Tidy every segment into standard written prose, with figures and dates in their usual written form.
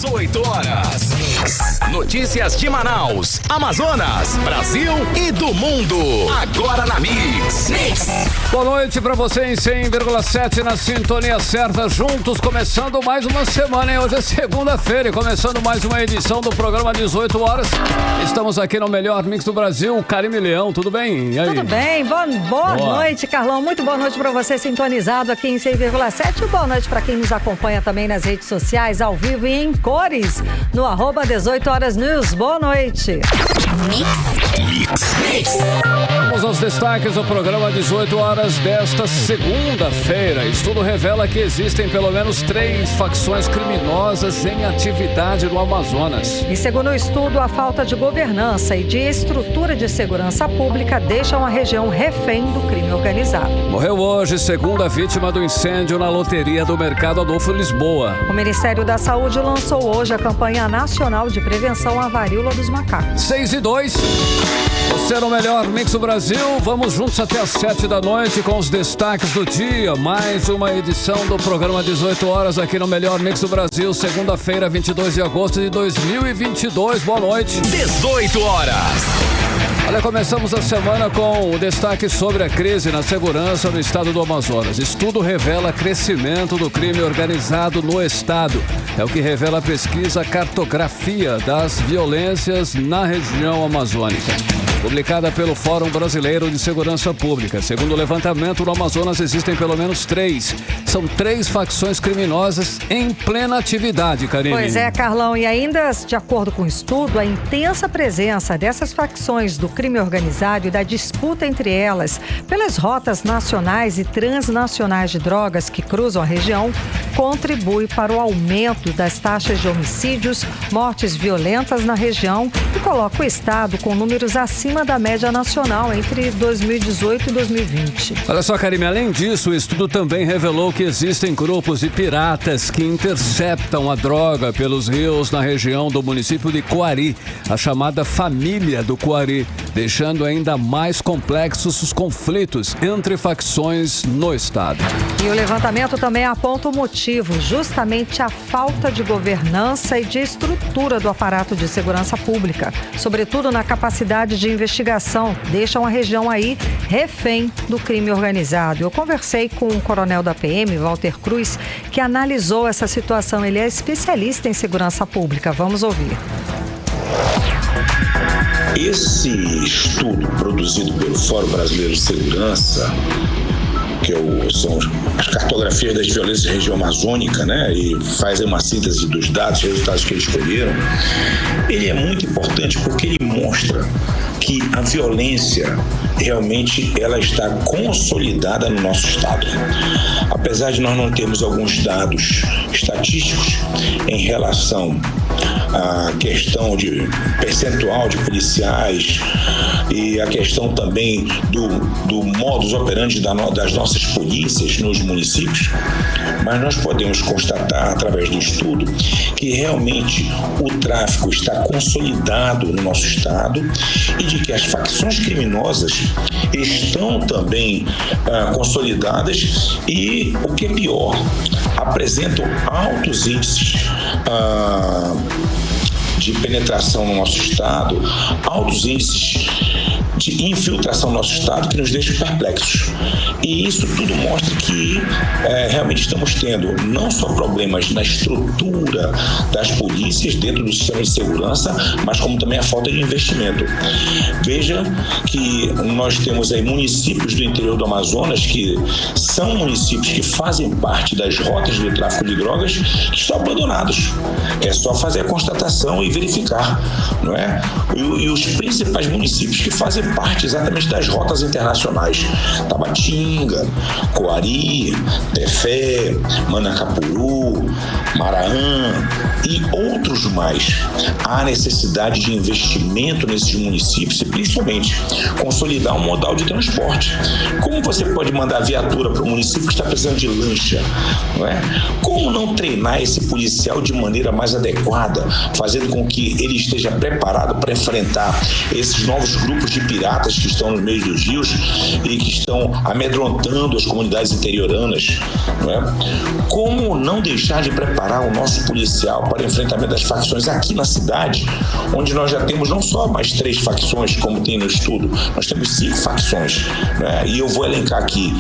18 horas. Notícias de Manaus, Amazonas, Brasil e do mundo. Agora na Mix. Boa noite pra você em 100,7 na sintonia certa. Juntos, começando mais uma semana, hein? Hoje é segunda-feira e começando mais uma edição do programa 18 horas. Estamos aqui no melhor mix do Brasil. Karime Leão, tudo bem? E aí? Tudo bem, boa noite, Carlão. Muito boa noite pra você sintonizado aqui em 100,7. E boa noite pra quem nos acompanha também nas redes sociais, ao vivo e em cores, no @18 horas news. Boa noite. Vamos aos destaques do programa 18 horas desta segunda-feira. Estudo revela que existem pelo menos 3 facções criminosas em atividade no Amazonas. E segundo o estudo, a falta de governança e de estrutura de segurança pública deixam a região refém do crime organizado. Morreu hoje segunda vítima do incêndio na loteria do Mercado Adolfo Lisboa. O Ministério da Saúde lançou hoje a campanha nacional de prevenção à varíola dos macacos. 6:02. Você no melhor mix do Brasil. Vamos juntos até às 7 da noite com os destaques do dia. Mais uma edição do programa 18 horas aqui no melhor mix do Brasil. Segunda-feira, 22 de agosto de 2022. Boa noite. 18 horas. Olha, começamos a semana com o destaque sobre a crise na segurança no estado do Amazonas. Estudo revela crescimento do crime organizado no estado. É o que revela a pesquisa Cartografia das Violências na Região Amazônica, publicada pelo Fórum Brasileiro de Segurança Pública. Segundo o levantamento, no Amazonas existem pelo menos 3. São 3 facções criminosas em plena atividade, Karine. Pois é, Carlão, e ainda de acordo com o estudo, a intensa presença dessas facções do crime organizado e da disputa entre elas pelas rotas nacionais e transnacionais de drogas que cruzam a região contribui para o aumento das taxas de homicídios, mortes violentas na região e coloca o estado com números acima da média nacional entre 2018 e 2020. Olha só, Karime, além disso, o estudo também revelou que existem grupos de piratas que interceptam a droga pelos rios na região do município de Coari, a chamada Família do Coari, deixando ainda mais complexos os conflitos entre facções no estado. E o levantamento também aponta o motivo, justamente a falta de governança e de estrutura do aparato de segurança pública, sobretudo na capacidade de investigação, deixam a região aí refém do crime organizado. Eu conversei com o coronel da PM, Walter Cruz, que analisou essa situação. Ele é especialista em segurança pública. Vamos ouvir. Esse estudo produzido pelo Fórum Brasileiro de Segurança, que são as cartografias das violências da região amazônica, né? E fazem uma síntese dos dados e resultados que eles escolheram. Ele é muito importante porque ele mostra que a violência realmente ela está consolidada no nosso estado. Apesar de nós não termos alguns dados estatísticos em relação à questão de percentual de policiais e a questão também do modus operandi das nossas polícias nos municípios, mas nós podemos constatar através do estudo que realmente o tráfico está consolidado no nosso estado e de que as facções criminosas estão também consolidadas e, o que é pior, apresentam altos índices de penetração no nosso estado, altos índices de infiltração no nosso estado que nos deixam perplexos. E isso tudo mostra que realmente estamos tendo não só problemas na estrutura das polícias dentro do sistema de segurança, mas como também a falta de investimento. Veja que nós temos aí municípios do interior do Amazonas que são municípios que fazem parte das rotas do tráfico de drogas que estão abandonados. É só fazer a constatação e verificar, não é? E os principais municípios que fazem parte exatamente das rotas internacionais: Tabatinga, Coari, Tefé, Manacapuru, Maraã e outros mais. Há necessidade de investimento nesses municípios e principalmente consolidar um modal de transporte. Como você pode mandar viatura para o município que está precisando de lancha, não é? Como não treinar esse policial de maneira mais adequada, fazendo com que ele esteja preparado para enfrentar esses novos grupos de piratas que estão no meio dos rios e que estão amedrontando as comunidades interioranas, não é? Como não deixar de preparar o nosso policial para o enfrentamento das facções aqui na cidade, onde nós já temos não só mais 3 facções, como tem no estudo, nós temos 5 facções, né? E eu vou elencar aqui: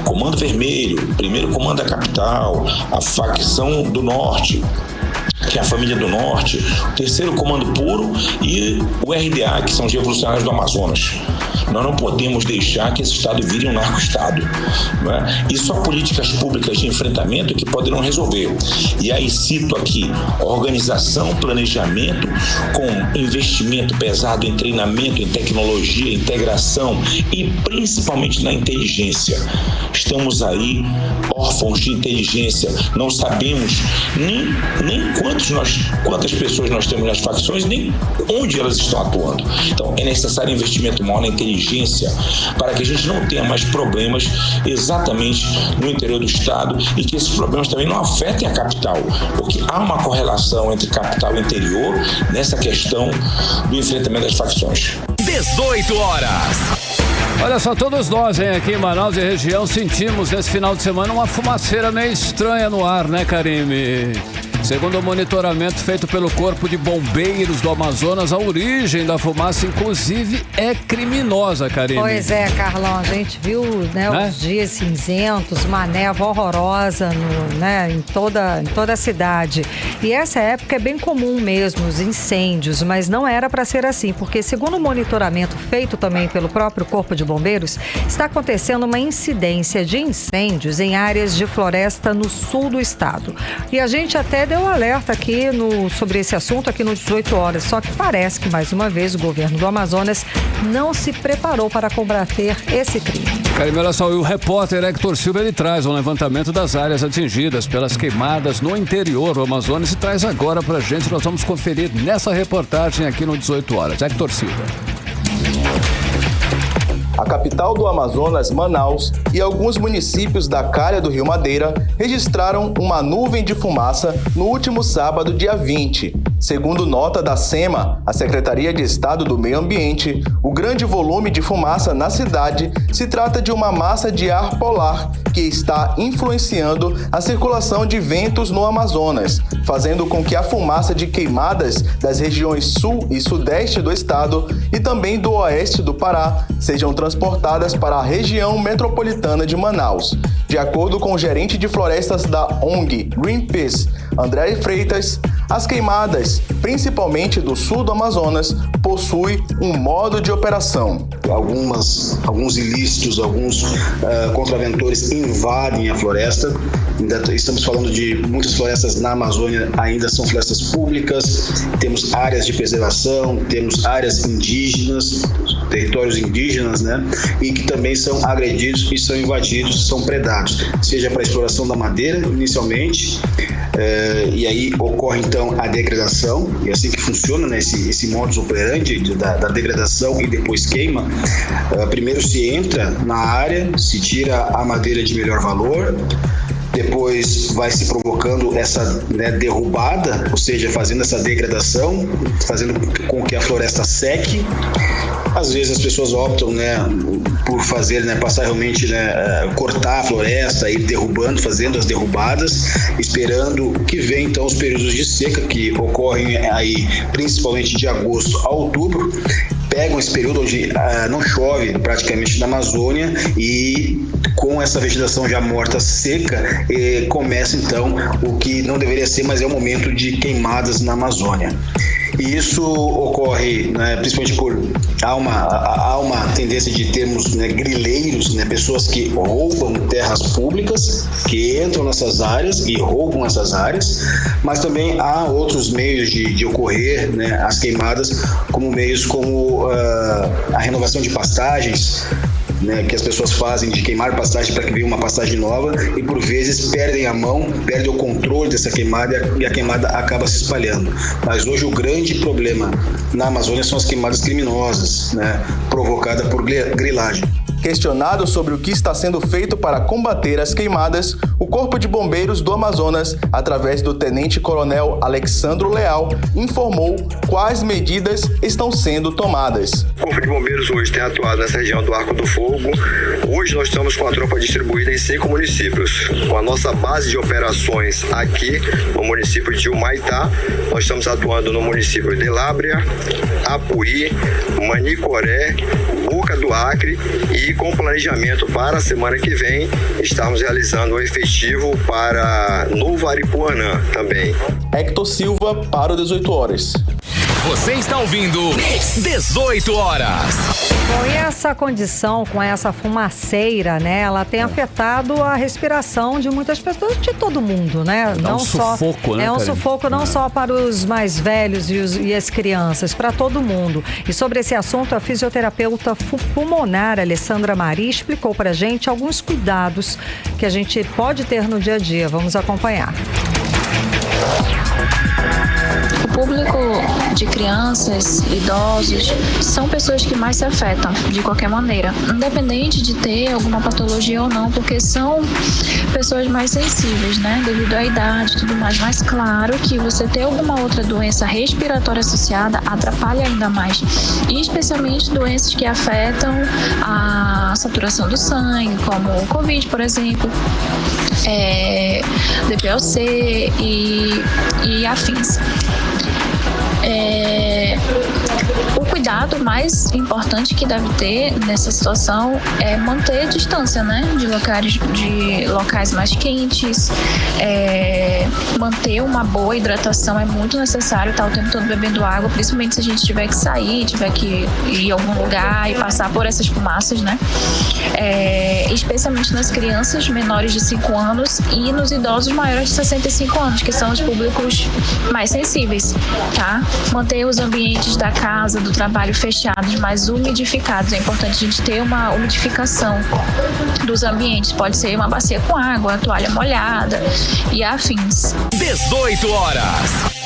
Comando Vermelho, primeiro comando da capital, a facção do Norte, que é a família do Norte, o terceiro comando puro e o RDA, que são os revolucionários do Amazonas. Nós não podemos deixar que esse Estado vire um narco-Estado, não é? E só políticas públicas de enfrentamento que poderão resolver. E aí cito aqui organização, planejamento, com investimento pesado em treinamento, em tecnologia, integração e principalmente na inteligência. Estamos aí órfãos de inteligência, não sabemos nem quantas pessoas nós temos nas facções, nem onde elas estão atuando. Então é necessário investimento maior na inteligência para que a gente não tenha mais problemas exatamente no interior do estado e que esses problemas também não afetem a capital, porque há uma correlação entre capital e interior nessa questão do enfrentamento das facções. 18 horas. Olha só, todos nós, hein, aqui em Manaus e região, sentimos nesse final de semana uma fumaceira meio estranha no ar, né, Karime? Segundo o monitoramento feito pelo Corpo de Bombeiros do Amazonas, a origem da fumaça, inclusive, é criminosa, Karime. Pois é, Carlão, a gente viu, né, os dias cinzentos, uma névoa horrorosa em toda a cidade. E essa época é bem comum mesmo, os incêndios, mas não era para ser assim, porque segundo o monitoramento feito também pelo próprio Corpo de Bombeiros, está acontecendo uma incidência de incêndios em áreas de floresta no sul do estado. E a gente até deu um alerta aqui sobre esse assunto aqui no 18 horas, só que parece que mais uma vez o governo do Amazonas não se preparou para combater esse crime. Karime, olha só, o repórter Hector Silva, ele traz um levantamento das áreas atingidas pelas queimadas no interior do Amazonas e traz agora pra gente, nós vamos conferir nessa reportagem aqui no 18 horas. Hector Silva. A capital do Amazonas, Manaus, e alguns municípios da calha do Rio Madeira registraram uma nuvem de fumaça no último sábado, dia 20. Segundo nota da SEMA, a Secretaria de Estado do Meio Ambiente, o grande volume de fumaça na cidade se trata de uma massa de ar polar que está influenciando a circulação de ventos no Amazonas, fazendo com que a fumaça de queimadas das regiões sul e sudeste do estado e também do oeste do Pará sejam transportadas para a região metropolitana de Manaus. De acordo com o gerente de florestas da ONG Greenpeace, André Freitas, as queimadas, principalmente do sul do Amazonas, possuem um modo de operação. Alguns ilícitos, alguns contraventores invadem a floresta. Estamos falando de muitas florestas na Amazônia, ainda são florestas públicas, temos áreas de preservação, temos áreas indígenas, territórios indígenas, né? E que também são agredidos e são invadidos, são predados, seja para a exploração da madeira, inicialmente, e aí ocorre então a degradação, e é assim que funciona, né, esse modus operandi da degradação e depois queima. Primeiro se entra na área, se tira a madeira de melhor valor, depois vai se provocando essa derrubada, ou seja, fazendo essa degradação, fazendo com que a floresta seque. Às vezes as pessoas optam, por fazer, passar realmente, cortar a floresta, ir derrubando, fazendo as derrubadas, esperando que venham então os períodos de seca que ocorrem aí principalmente de agosto a outubro. Pegam esse período onde não chove praticamente na Amazônia e com essa vegetação já morta, seca, começa então o que não deveria ser, mas é o momento de queimadas na Amazônia. E isso ocorre, principalmente há uma tendência de termos grileiros, pessoas que roubam terras públicas, que entram nessas áreas e roubam essas áreas, mas também há outros meios de ocorrer as queimadas, como meios como a renovação de pastagens, que as pessoas fazem de queimar pastagem para que venha uma pastagem nova e por vezes perdem a mão, perdem o controle dessa queimada e a queimada acaba se espalhando. Mas hoje o grande problema na Amazônia são as queimadas criminosas, provocadas por grilagem. Questionado sobre o que está sendo feito para combater as queimadas, o Corpo de Bombeiros do Amazonas, através do Tenente-Coronel Alexandro Leal, informou quais medidas estão sendo tomadas. O Corpo de Bombeiros hoje tem atuado nessa região do Arco do Fogo. Hoje nós estamos com a tropa distribuída em 5 municípios. Com a nossa base de operações aqui no município de Humaitá, nós estamos atuando no município de Lábrea, Apuí, Manicoré, Boca do Acre e com planejamento para a semana que vem estamos realizando um efetivo para Novo Aripuanã também. Hector Silva para o 18 horas. Você está ouvindo 18 horas. Bom, e essa condição com essa fumaceira, né? Ela tem afetado a respiração de muitas pessoas, de todo mundo, né? Dá um sufoco, né, É um Karine? sufoco não só para os mais velhos e as crianças, para todo mundo. E sobre esse assunto, a fisioterapeuta pulmonar Alessandra Mari explicou pra gente alguns cuidados que a gente pode ter no dia a dia. Vamos acompanhar. O público de crianças, idosos, são pessoas que mais se afetam, de qualquer maneira, independente de ter alguma patologia ou não, porque são pessoas mais sensíveis, né, devido à idade e tudo mais. Mas claro que você ter alguma outra doença respiratória associada atrapalha ainda mais, e especialmente doenças que afetam a saturação do sangue, como o Covid, por exemplo, DPLC e afins. O cuidado mais importante que deve ter nessa situação é manter a distância, né, de locais mais quentes, manter uma boa hidratação. É muito necessário estar o tempo todo bebendo água, principalmente se a gente tiver que sair, tiver que ir a algum lugar e passar por essas fumaças, né, especialmente nas crianças menores de 5 anos e nos idosos maiores de 65 anos, que são os públicos mais sensíveis, tá? Manter os ambientes da casa, do trabalho fechados, mais umidificados. É importante a gente ter uma umidificação dos ambientes. Pode ser uma bacia com água, toalha molhada e afins. 18 horas.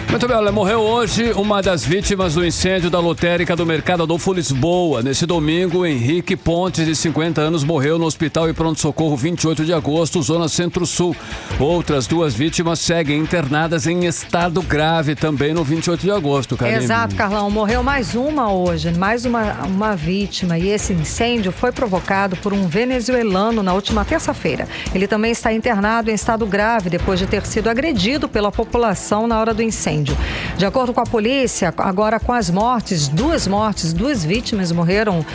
Muito bem, olha, morreu hoje uma das vítimas do incêndio da lotérica do Mercado Adolfo Lisboa. Nesse domingo, Henrique Pontes, de 50 anos, morreu no Hospital e Pronto-Socorro 28 de agosto, Zona Centro-Sul. Outras 2 vítimas seguem internadas em estado grave também no 28 de agosto, Karine. Exato, Carlão. Morreu mais uma hoje, mais uma vítima. E esse incêndio foi provocado por um venezuelano na última terça-feira. Ele também está internado em estado grave depois de ter sido agredido pela população na hora do incêndio. De acordo com a polícia, agora com as mortes, 2 vítimas morreram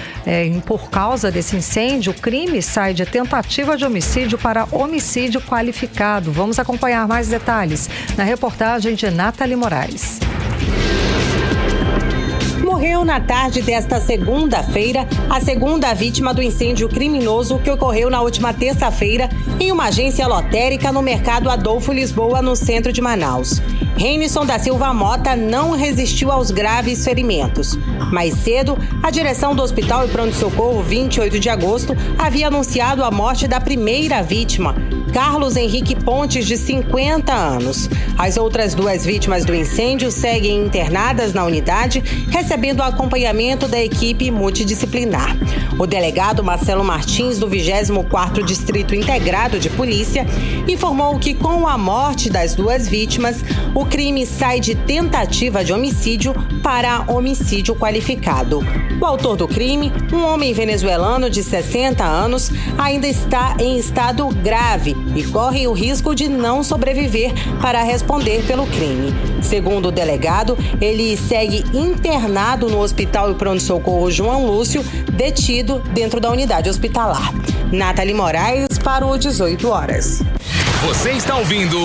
por causa desse incêndio. O crime sai de tentativa de homicídio para homicídio qualificado. Vamos acompanhar mais detalhes na reportagem de Nathalie Moraes. Morreu na tarde desta segunda-feira a segunda vítima do incêndio criminoso que ocorreu na última terça-feira em uma agência lotérica no Mercado Adolfo Lisboa, no centro de Manaus. Reinison da Silva Mota não resistiu aos graves ferimentos. Mais cedo, a direção do Hospital e Pronto-Socorro 28 de agosto havia anunciado a morte da primeira vítima, Carlos Henrique Pontes, de 50 anos. As outras 2 vítimas do incêndio seguem internadas na unidade, recebendo o acompanhamento da equipe multidisciplinar. O delegado Marcelo Martins, do 24º Distrito Integrado de Polícia, informou que com a morte das 2 vítimas, o crime sai de tentativa de homicídio para homicídio qualificado. O autor do crime, um homem venezuelano de 60 anos, ainda está em estado grave e corre o risco de não sobreviver para responder pelo crime. Segundo o delegado, ele segue internado no Hospital e Pronto-Socorro João Lúcio, detido dentro da unidade hospitalar. Nathalie Moraes para o 18 horas. Você está ouvindo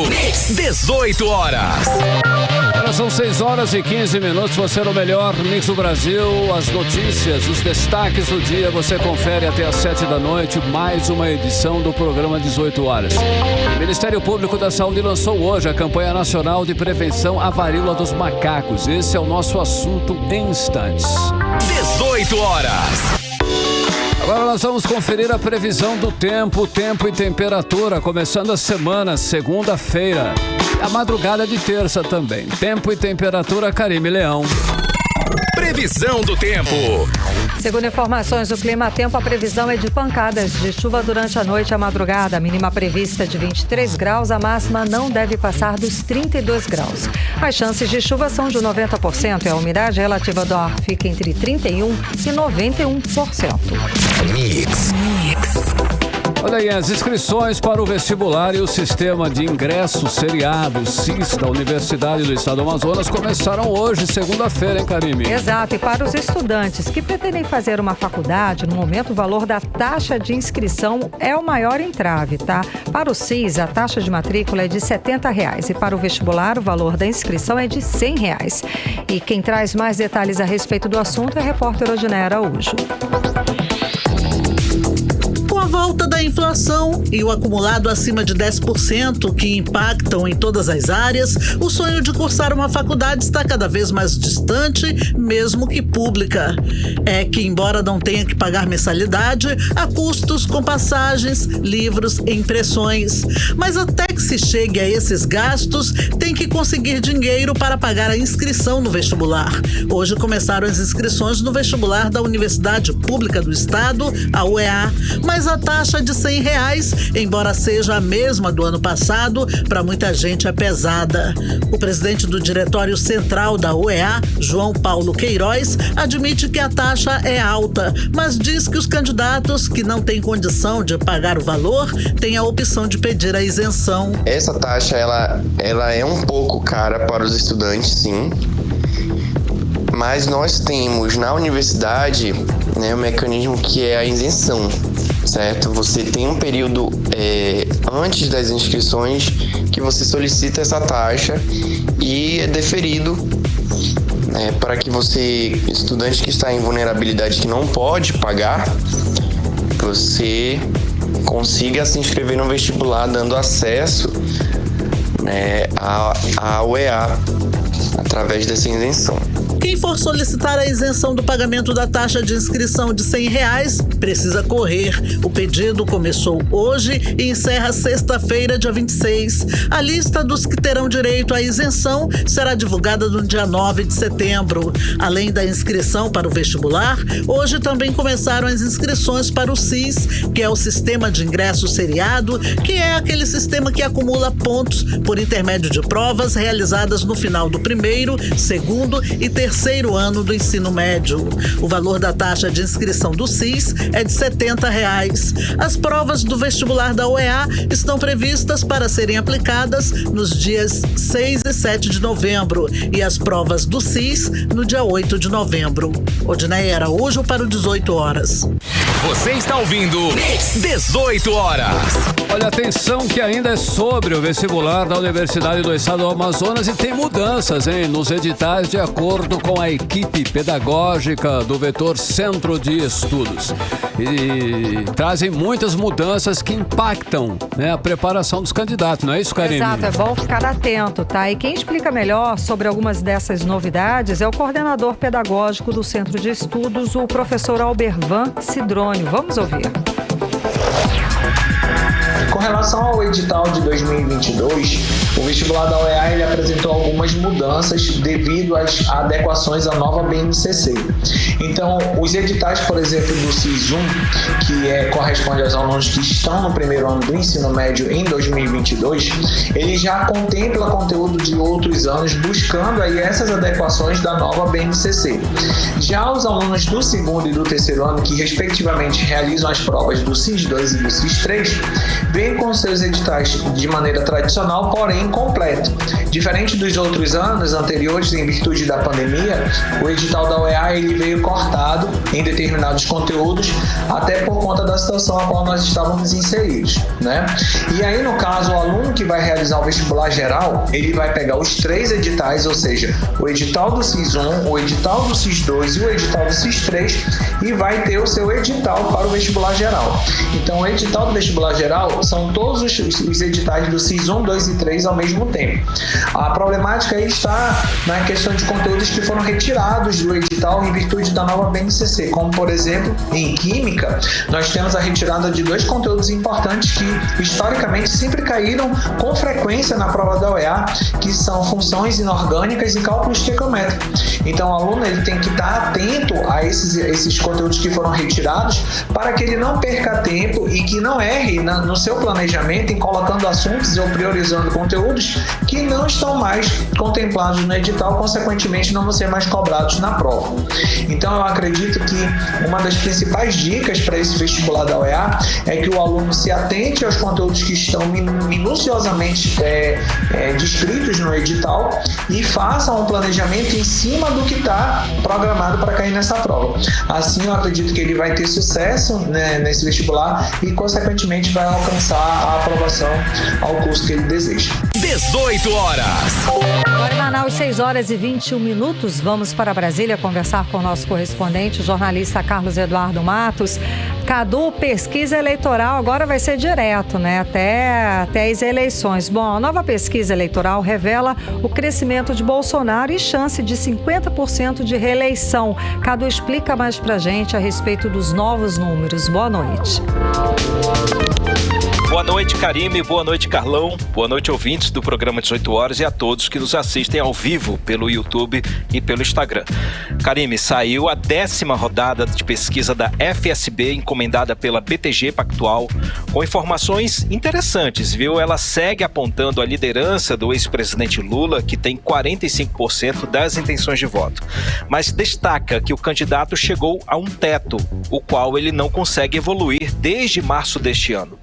18 horas. Agora são 6 horas e 15 minutos. Você no melhor mix do Brasil. As notícias, os destaques do dia. Você confere até às 7 da noite. Mais uma edição do programa 18 horas. O Ministério Público da Saúde lançou hoje a campanha nacional de prevenção à varíola dos macacos. Esse é o nosso assunto em instantes. 18 horas. Agora nós vamos conferir a previsão do tempo e temperatura, começando a semana, segunda-feira, a madrugada de terça também. Tempo e temperatura, Karime Leão. Previsão do tempo. Segundo informações do Clima Tempo, a previsão é de pancadas de chuva durante a noite e a madrugada. A mínima prevista de 23 graus, a máxima não deve passar dos 32 graus. As chances de chuva são de 90% e a umidade relativa do ar fica entre 31% e 91%. Mix. Olha aí, as inscrições para o vestibular e o sistema de ingresso seriado SIS da Universidade do Estado do Amazonas começaram hoje, segunda-feira, hein, Karime? Exato, e para os estudantes que pretendem fazer uma faculdade, no momento o valor da taxa de inscrição é o maior entrave, tá? Para o SIS, a taxa de matrícula é de R$ 70 e para o vestibular o valor da inscrição é de R$ 100. E quem traz mais detalhes a respeito do assunto é a repórter Odinei Araújo. Com a volta da inflação e o acumulado acima de 10% que impactam em todas as áreas, o sonho de cursar uma faculdade está cada vez mais distante, mesmo que pública. É que, embora não tenha que pagar mensalidade, há custos com passagens, livros e impressões. Mas até que se chegue a esses gastos, tem que conseguir dinheiro para pagar a inscrição no vestibular. Hoje começaram as inscrições no vestibular da Universidade Pública do Estado, a UEA, mas a taxa de R$ 100, embora seja a mesma do ano passado, para muita gente é pesada. O presidente do Diretório Central da UEA, João Paulo Queiroz, admite que a taxa é alta, mas diz que os candidatos que não têm condição de pagar o valor têm a opção de pedir a isenção. Essa taxa ela é um pouco cara para os estudantes, sim. Mas nós temos na universidade, né, um mecanismo que é a isenção, certo? Você tem um período antes das inscrições que você solicita essa taxa e é deferido para que você, estudante que está em vulnerabilidade que não pode pagar, você consiga se inscrever no vestibular dando acesso, né, à UEA através dessa isenção. Quem for solicitar a isenção do pagamento da taxa de inscrição de R$ 100 precisa correr. O pedido começou hoje e encerra sexta-feira, dia 26. A lista dos que terão direito à isenção será divulgada no dia 9 de setembro. Além da inscrição para o vestibular, hoje também começaram as inscrições para o SIS, que é o Sistema de Ingresso Seriado, que é aquele sistema que acumula pontos por intermédio de provas realizadas no final do primeiro, segundo e terceiro ano do ensino médio. O valor da taxa de inscrição do SIS é de R$ 70. As provas do vestibular da UEA estão previstas para serem aplicadas nos dias 6 e 7 de novembro e as provas do SIS no dia 8 de novembro. Odinei Araújo para o 18 horas. Você está ouvindo 18 horas. Olha, atenção que ainda é sobre o vestibular da Universidade do Estado do Amazonas e tem mudanças, hein, nos editais de acordo com a equipe pedagógica do Vetor Centro de Estudos. E trazem muitas mudanças que impactam, né, a preparação dos candidatos, não é isso, Karime? Exato, é bom ficar atento, tá? E quem explica melhor sobre algumas dessas novidades é o coordenador pedagógico do Centro de Estudos, o professor Albervan Cidrônio. Vamos ouvir. Com relação ao edital de 2022, o vestibular da UEA ele apresentou algumas mudanças devido às adequações à nova BNCC. Então, os editais, por exemplo, do SIS-1, que corresponde aos alunos que estão no primeiro ano do ensino médio em 2022, ele já contempla conteúdo de outros anos, buscando aí essas adequações da nova BNCC. Já os alunos do segundo e do terceiro ano, que respectivamente realizam as provas do SIS-2 e do SIS-3, vem com seus editais de maneira tradicional, porém completo. Diferente dos outros anos anteriores, em virtude da pandemia, o edital da UEA ele veio cortado em determinados conteúdos, até por conta da situação a qual nós estávamos inseridos, né? E aí, no caso, o aluno que vai realizar o vestibular geral, ele vai pegar os 3 editais, ou seja, o edital do SIS-1, o edital do SIS-2 e o edital do SIS-3, e vai ter o seu edital para o vestibular geral. Então, o edital do vestibular geral são são todos os editais do CIS 1, 2 e 3 ao mesmo tempo. A problemática aí está na questão de conteúdos que foram retirados do edital em virtude da nova BNCC, como, por exemplo, em Química, nós temos a retirada de 2 conteúdos importantes que, historicamente, sempre caíram com frequência na prova da OEA, que são funções inorgânicas e cálculo estequiométrico. Então, o aluno ele tem que estar atento a esses conteúdos que foram retirados para que ele não perca tempo e que não erre no seu planejamento em colocando assuntos ou priorizando conteúdos que não estão mais contemplados no edital, consequentemente não vão ser mais cobrados na prova. Então, eu acredito que uma das principais dicas para esse vestibular da OEA é que o aluno se atente aos conteúdos que estão minuciosamente descritos no edital e faça um planejamento em cima do que está programado para cair nessa prova. Assim, eu acredito que ele vai ter sucesso, né, nesse vestibular e, consequentemente, vai alcançar a aprovação ao curso que ele deseja. 18 horas. Agora em Manaus, 6 horas e 21 minutos. Vamos para Brasília conversar com o nosso correspondente, o jornalista Carlos Eduardo Matos. Cadu, pesquisa eleitoral agora vai ser direto, né? Até as eleições. Bom, a nova pesquisa eleitoral revela o crescimento de Bolsonaro e chance de 50% de reeleição. Cadu, explica mais pra gente a respeito dos novos números. Boa noite. Boa noite, Karime. Boa noite, Carlão. Boa noite, ouvintes do programa 18 horas e a todos que nos assistem ao vivo pelo YouTube e pelo Instagram. Karime, saiu a 10ª rodada de pesquisa da FSB, encomendada pela BTG Pactual, com informações interessantes, viu? Ela segue apontando a liderança do ex-presidente Lula, que tem 45% das intenções de voto. Mas destaca que o candidato chegou a um teto, o qual ele não consegue evoluir desde março deste ano.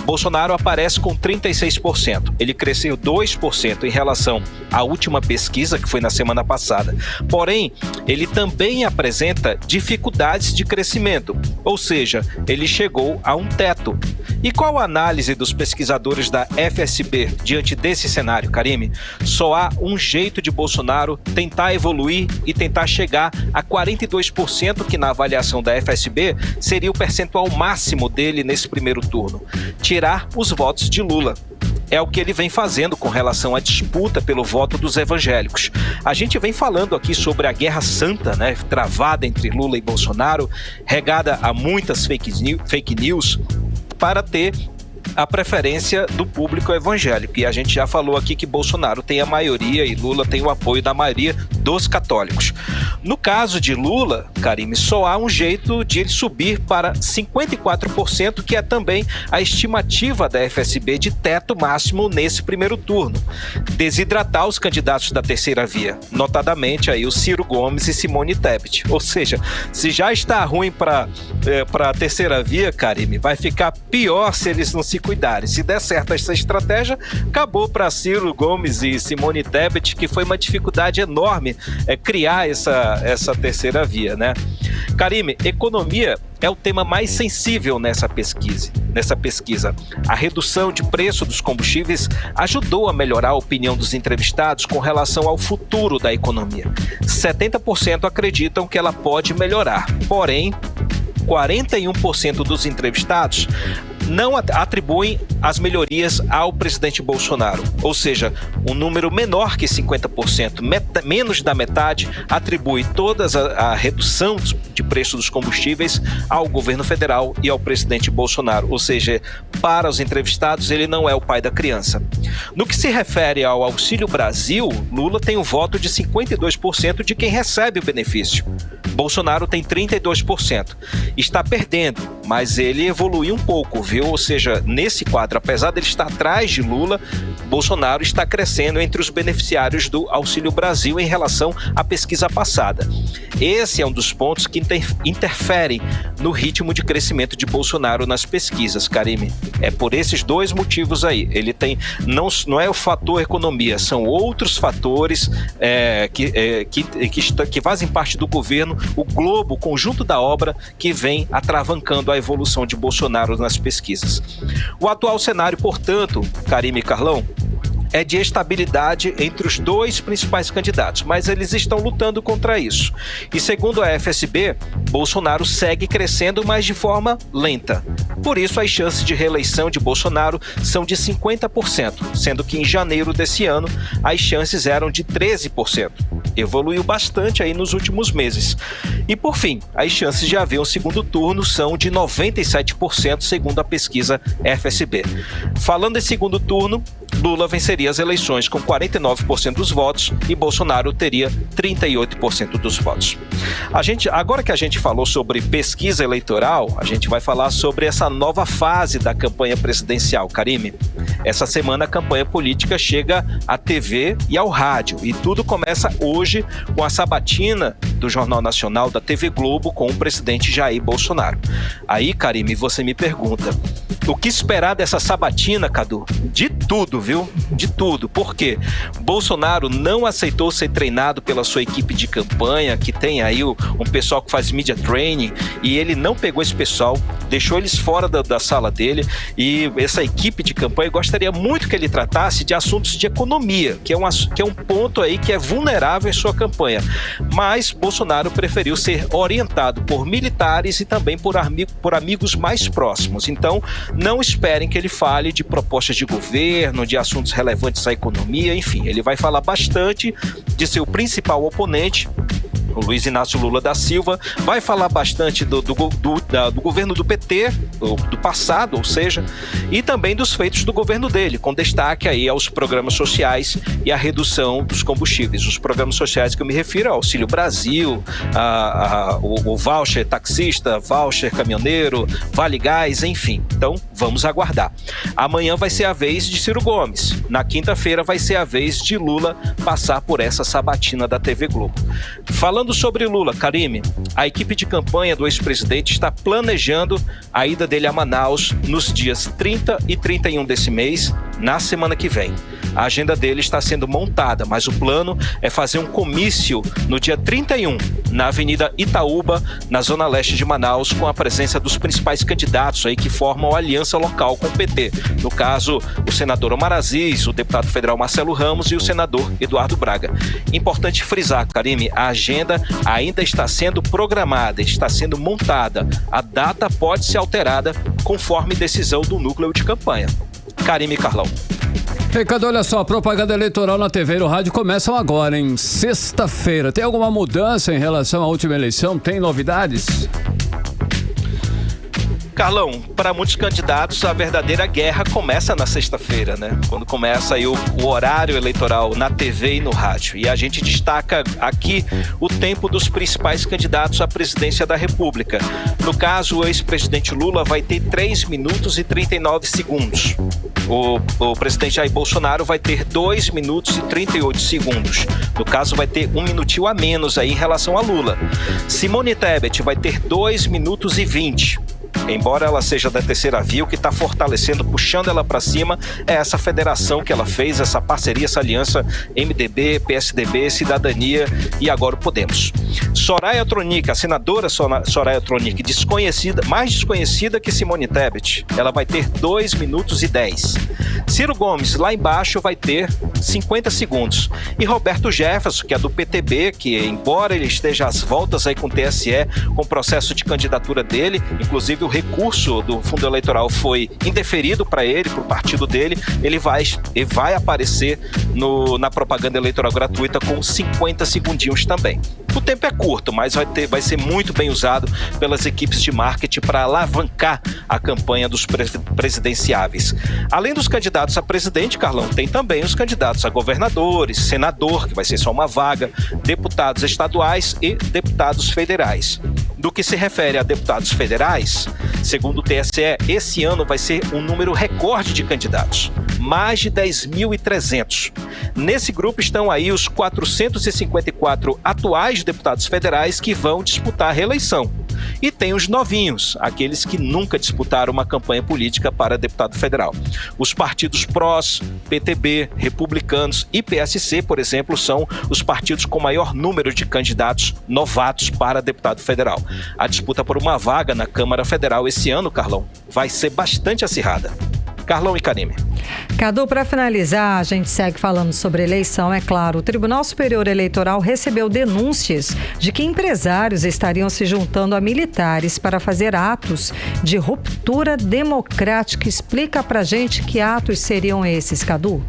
Bolsonaro aparece com 36%. Ele cresceu 2% em relação à última pesquisa, que foi na semana passada. Porém, ele também apresenta dificuldades de crescimento, ou seja, ele chegou a um teto. E qual a análise dos pesquisadores da FSB diante desse cenário, Karime? Só há um jeito de Bolsonaro tentar evoluir e tentar chegar a 42%, que na avaliação da FSB seria o percentual máximo dele nesse primeiro turno. Tirar os votos de Lula. É o que ele vem fazendo com relação à disputa pelo voto dos evangélicos. A gente vem falando aqui sobre a guerra santa, né, travada entre Lula e Bolsonaro, regada a muitas fake news para ter a preferência do público evangélico. E a gente já falou aqui que Bolsonaro tem a maioria e Lula tem o apoio da maioria dos católicos. No caso de Lula, Karime, só há um jeito de ele subir para 54%, que é também a estimativa da FSB de teto máximo nesse primeiro turno. Desidratar os candidatos da terceira via, notadamente aí o Ciro Gomes e Simone Tebet. Ou seja, se já está ruim para a terceira via, Karime, vai ficar pior se eles não se cuidarem. Se der certo essa estratégia, acabou para Ciro Gomes e Simone Tebet, que foi uma dificuldade enorme criar essa terceira via, né? Karime, economia é o tema mais sensível nessa pesquisa. A redução de preço dos combustíveis ajudou a melhorar a opinião dos entrevistados com relação ao futuro da economia. 70% acreditam que ela pode melhorar, porém, 41% dos entrevistados não atribuem as melhorias ao presidente Bolsonaro. Ou seja, um número menor que 50%, menos da metade, atribui toda a redução de preço dos combustíveis ao governo federal e ao presidente Bolsonaro. Ou seja, para os entrevistados, ele não é o pai da criança. No que se refere ao Auxílio Brasil, Lula tem um voto de 52% de quem recebe o benefício. Bolsonaro tem 32%. Está perdendo, mas ele evoluiu um pouco, viu? Ou seja, nesse quadro, apesar de ele estar atrás de Lula, Bolsonaro está crescendo entre os beneficiários do Auxílio Brasil em relação à pesquisa passada. Esse é um dos pontos que interferem no ritmo de crescimento de Bolsonaro nas pesquisas, Karime. É por esses dois motivos aí. Ele tem, não é o fator economia, são outros fatores que fazem parte do governo, o globo, o conjunto da obra que vem atravancando a evolução de Bolsonaro nas pesquisas. O atual cenário, portanto, Karime e Carlão, é de estabilidade entre os dois principais candidatos, mas eles estão lutando contra isso. E segundo a FSB, Bolsonaro segue crescendo, mas de forma lenta. Por isso, as chances de reeleição de Bolsonaro são de 50%, sendo que em janeiro desse ano as chances eram de 13%. Evoluiu bastante aí nos últimos meses. E por fim, as chances de haver um segundo turno são de 97%, segundo a pesquisa FSB. Falando em segundo turno, Lula venceria as eleições com 49% dos votos e Bolsonaro teria 38% dos votos. Agora que a gente falou sobre pesquisa eleitoral, a gente vai falar sobre essa nova fase da campanha presidencial, Karime. Essa semana a campanha política chega à TV e ao rádio e tudo começa hoje com a sabatina do Jornal Nacional da TV Globo com o presidente Jair Bolsonaro. Aí, Karime, você me pergunta, o que esperar dessa sabatina, Cadu? De tudo, viu? De tudo. Por quê? Bolsonaro não aceitou ser treinado pela sua equipe de campanha, que tem aí um pessoal que faz media training, e ele não pegou esse pessoal, deixou eles fora da sala dele, e essa equipe de campanha gostaria muito que ele tratasse de assuntos de economia, que é um ponto aí que é vulnerável em sua campanha. Mas Bolsonaro preferiu ser orientado por militares e também por amigos mais próximos. Então, não esperem que ele fale de propostas de governo, de assuntos relevantes à economia, enfim, ele vai falar bastante de seu principal oponente, o Luiz Inácio Lula da Silva, vai falar bastante do governo do PT, do passado, ou seja, e também dos feitos do governo dele, com destaque aí aos programas sociais e à redução dos combustíveis. Os programas sociais que eu me refiro ao Auxílio Brasil, o voucher taxista, voucher caminhoneiro, Vale Gás, enfim. Então, vamos aguardar. Amanhã vai ser a vez de Ciro Gomes. Na quinta-feira vai ser a vez de Lula passar por essa sabatina da TV Globo. Falando sobre Lula, Karime, a equipe de campanha do ex-presidente está planejando a ida dele a Manaus nos dias 30 e 31 desse mês, na semana que vem. A agenda dele está sendo montada, mas o plano é fazer um comício no dia 31, na Avenida Itaúba, na zona leste de Manaus, com a presença dos principais candidatos aí que formam a aliança local com o PT. No caso, o senador Omar Aziz, o deputado federal Marcelo Ramos e o senador Eduardo Braga. Importante frisar, Karime, a agenda ainda está sendo programada, está sendo montada. A data pode ser alterada conforme decisão do núcleo de campanha. Karime e Carlão. Ricardo, olha só, a propaganda eleitoral na TV e no rádio começam agora, em sexta-feira. Tem alguma mudança em relação à última eleição? Tem novidades? Carlão, para muitos candidatos a verdadeira guerra começa na sexta-feira, né? Quando começa aí o horário eleitoral na TV e no rádio. E a gente destaca aqui o tempo dos principais candidatos à presidência da República. No caso, o ex-presidente Lula vai ter 3 minutos e 39 segundos. O presidente Jair Bolsonaro vai ter 2 minutos e 38 segundos. No caso, vai ter 1 minutinho a menos aí em relação a Lula. Simone Tebet vai ter 2 minutos e 20. Embora ela seja da terceira via, o que está fortalecendo, puxando ela para cima, é essa federação que ela fez, essa parceria, essa aliança MDB, PSDB, Cidadania e agora o Podemos. Soraya Tronic, a senadora Soraya Tronic, mais desconhecida que Simone Tebet, ela vai ter 2 minutos e 10. Ciro Gomes, lá embaixo, vai ter 50 segundos. E Roberto Jefferson, que é do PTB, que embora ele esteja às voltas aí com o TSE, com o processo de candidatura dele, inclusive o recurso do fundo eleitoral foi indeferido para ele, para o partido dele, ele vai aparecer na propaganda eleitoral gratuita com 50 segundinhos também. O tempo é curto, mas vai ser muito bem usado pelas equipes de marketing para alavancar a campanha dos presidenciáveis. Além dos candidatos a presidente, Carlão, tem também os candidatos a governadores, senador, que vai ser só uma vaga, deputados estaduais e deputados federais. Do que se refere a deputados federais, segundo o TSE, esse ano vai ser um número recorde de candidatos, mais de 10.300. Nesse grupo estão aí os 454 atuais deputados federais que vão disputar a reeleição. E tem os novinhos, aqueles que nunca disputaram uma campanha política para deputado federal. Os partidos PROS, PTB, Republicanos e PSC, por exemplo, são os partidos com maior número de candidatos novatos para deputado federal. A disputa por uma vaga na Câmara Federal esse ano, Carlão, vai ser bastante acirrada. Carlão e Karime. Cadu, para finalizar, a gente segue falando sobre eleição, é claro. O Tribunal Superior Eleitoral recebeu denúncias de que empresários estariam se juntando a militares para fazer atos de ruptura democrática. Explica pra gente que atos seriam esses, Cadu.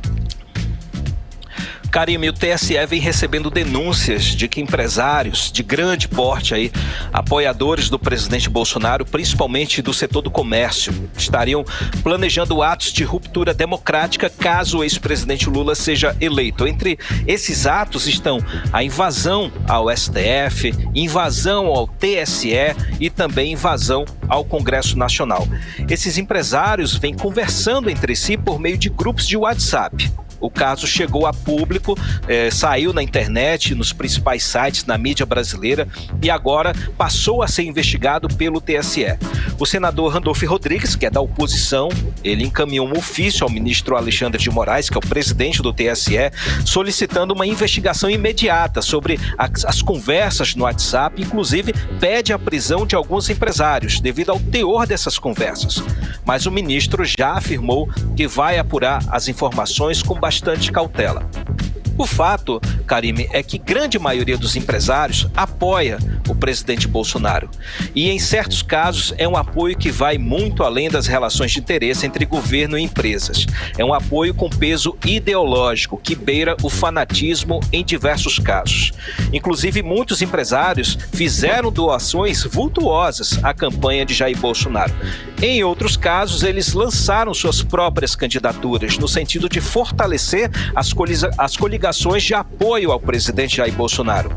Karime, o TSE vem recebendo denúncias de que empresários de grande porte aí, apoiadores do presidente Bolsonaro, principalmente do setor do comércio, estariam planejando atos de ruptura democrática caso o ex-presidente Lula seja eleito. Entre esses atos estão a invasão ao STF, invasão ao TSE e também invasão ao Congresso Nacional. Esses empresários vêm conversando entre si por meio de grupos de WhatsApp. O caso chegou a público, saiu na internet, nos principais sites, na mídia brasileira e agora passou a ser investigado pelo TSE. O senador Randolfo Rodrigues, que é da oposição, ele encaminhou um ofício ao ministro Alexandre de Moraes, que é o presidente do TSE, solicitando uma investigação imediata sobre as conversas no WhatsApp, inclusive pede a prisão de alguns empresários devido ao teor dessas conversas. Mas o ministro já afirmou que vai apurar as informações com bastante cautela. O fato, Karime, é que grande maioria dos empresários apoia o presidente Bolsonaro. E em certos casos é um apoio que vai muito além das relações de interesse entre governo e empresas. É um apoio com peso ideológico que beira o fanatismo em diversos casos. Inclusive, muitos empresários fizeram doações vultuosas à campanha de Jair Bolsonaro. Em outros casos, eles lançaram suas próprias candidaturas no sentido de fortalecer as coligações de apoio ao presidente Jair Bolsonaro,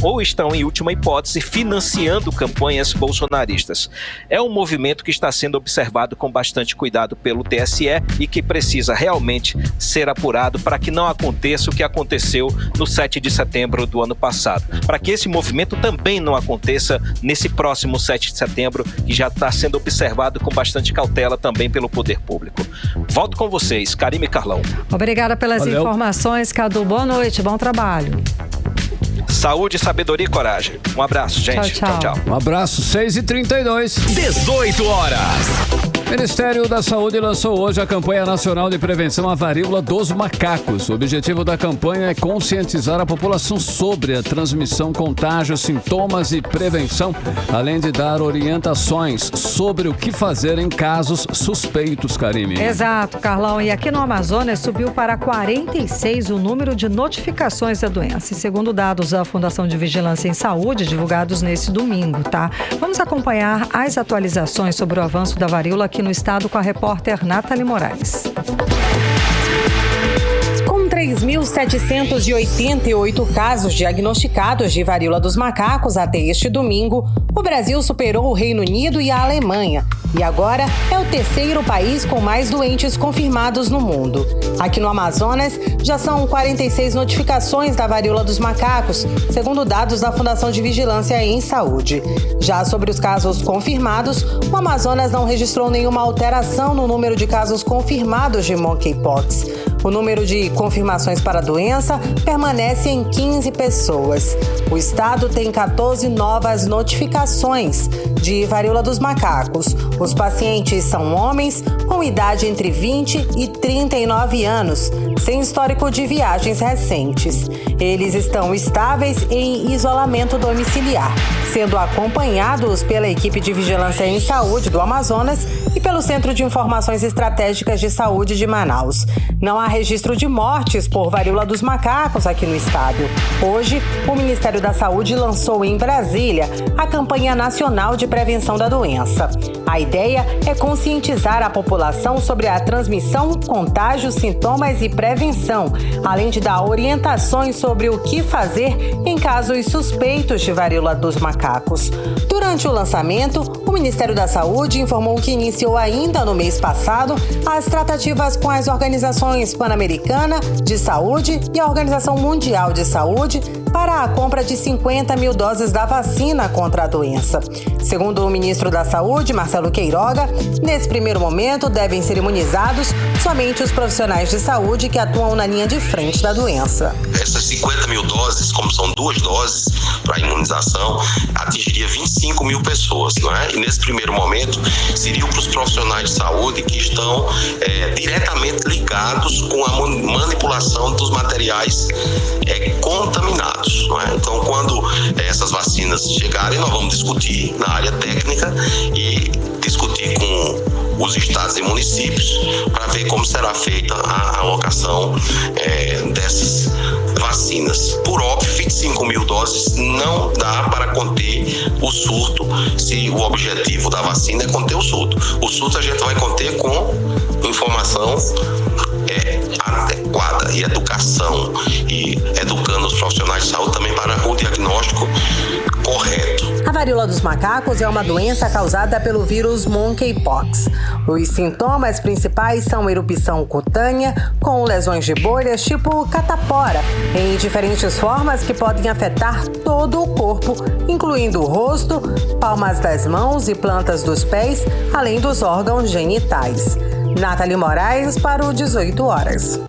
ou estão, em última hipótese, financiando campanhas bolsonaristas. É um movimento que está sendo observado com bastante cuidado pelo TSE e que precisa realmente ser apurado para que não aconteça o que aconteceu no 7 de setembro do ano passado. Para que esse movimento também não aconteça nesse próximo 7 de setembro, que já está sendo observado com bastante cautela também pelo poder público. Volto com vocês, Karime e Carlão. Obrigada pelas informações, Cadu. Boa noite, bom trabalho. Saúde, sabedoria e coragem. Um abraço, gente. Tchau, tchau. Um abraço, 6h32. 18 horas. O Ministério da Saúde lançou hoje a campanha nacional de prevenção à varíola dos macacos. O objetivo da campanha é conscientizar a população sobre a transmissão, contágio, sintomas e prevenção, além de dar orientações sobre o que fazer em casos suspeitos, Karime. Exato, Carlão. E aqui no Amazonas subiu para 46 o número de notificações da doença, segundo dados da Fundação de Vigilância em Saúde, divulgados nesse domingo, tá? Vamos acompanhar as atualizações sobre o avanço da varíola aqui no estado com a repórter Nathalie Moraes. Com 3.788 casos diagnosticados de varíola dos macacos até este domingo, o Brasil superou o Reino Unido e a Alemanha e agora é o terceiro país com mais doentes confirmados no mundo. Aqui no Amazonas, já são 46 notificações da varíola dos macacos, segundo dados da Fundação de Vigilância em Saúde. Já sobre os casos confirmados, o Amazonas não registrou nenhuma alteração no número de casos confirmados de monkeypox. O número de confirmações para a doença permanece em 15 pessoas. O estado tem 14 novas notificações de varíola dos macacos. Os pacientes são homens com idade entre 20 e 39 anos, sem histórico de viagens recentes. Eles estão estáveis em isolamento domiciliar, sendo acompanhados pela equipe de vigilância em saúde do Amazonas e pelo Centro de Informações Estratégicas de Saúde de Manaus. Não há registro de mortes por varíola dos macacos aqui no estado. Hoje, o Ministério da Saúde lançou em Brasília a campanha nacional de prevenção da doença. A ideia é conscientizar a população sobre a transmissão, contágio, sintomas e prevenção, além de dar orientações sobre o que fazer em casos suspeitos de varíola dos macacos. Durante o lançamento, o Ministério da Saúde informou que iniciou ainda no mês passado as tratativas com as organizações Pan-Americana de Saúde e a Organização Mundial de Saúde para a compra de 50 mil doses da vacina contra a doença. Segundo o ministro da Saúde, Marcelo Queiroga, nesse primeiro momento devem ser imunizados somente os profissionais de saúde que atuam na linha de frente da doença. Essas 50 mil doses, como são 2 doses para imunização, atingiria 25 mil pessoas, não é? que nesse primeiro momento seriam para os profissionais de saúde que estão diretamente ligados com a manipulação dos materiais contaminados, não é? Então, quando essas vacinas chegarem, nós vamos discutir na área técnica e discutir com os estados e municípios para ver como será feita a alocação dessas vacinas. Por óbvio, 25 mil doses não dá para conter o surto, se o objetivo da vacina é conter o surto. O surto a gente vai conter com informação adequada e educação, e educando os profissionais de saúde também para o diagnóstico correto. A varíola dos macacos é uma doença causada pelo vírus monkeypox. Os sintomas principais são erupção cutânea, com lesões de bolhas tipo catapora, em diferentes formas que podem afetar todo o corpo, incluindo o rosto, palmas das mãos e plantas dos pés, além dos órgãos genitais. Nathalie Moraes para o 18 horas.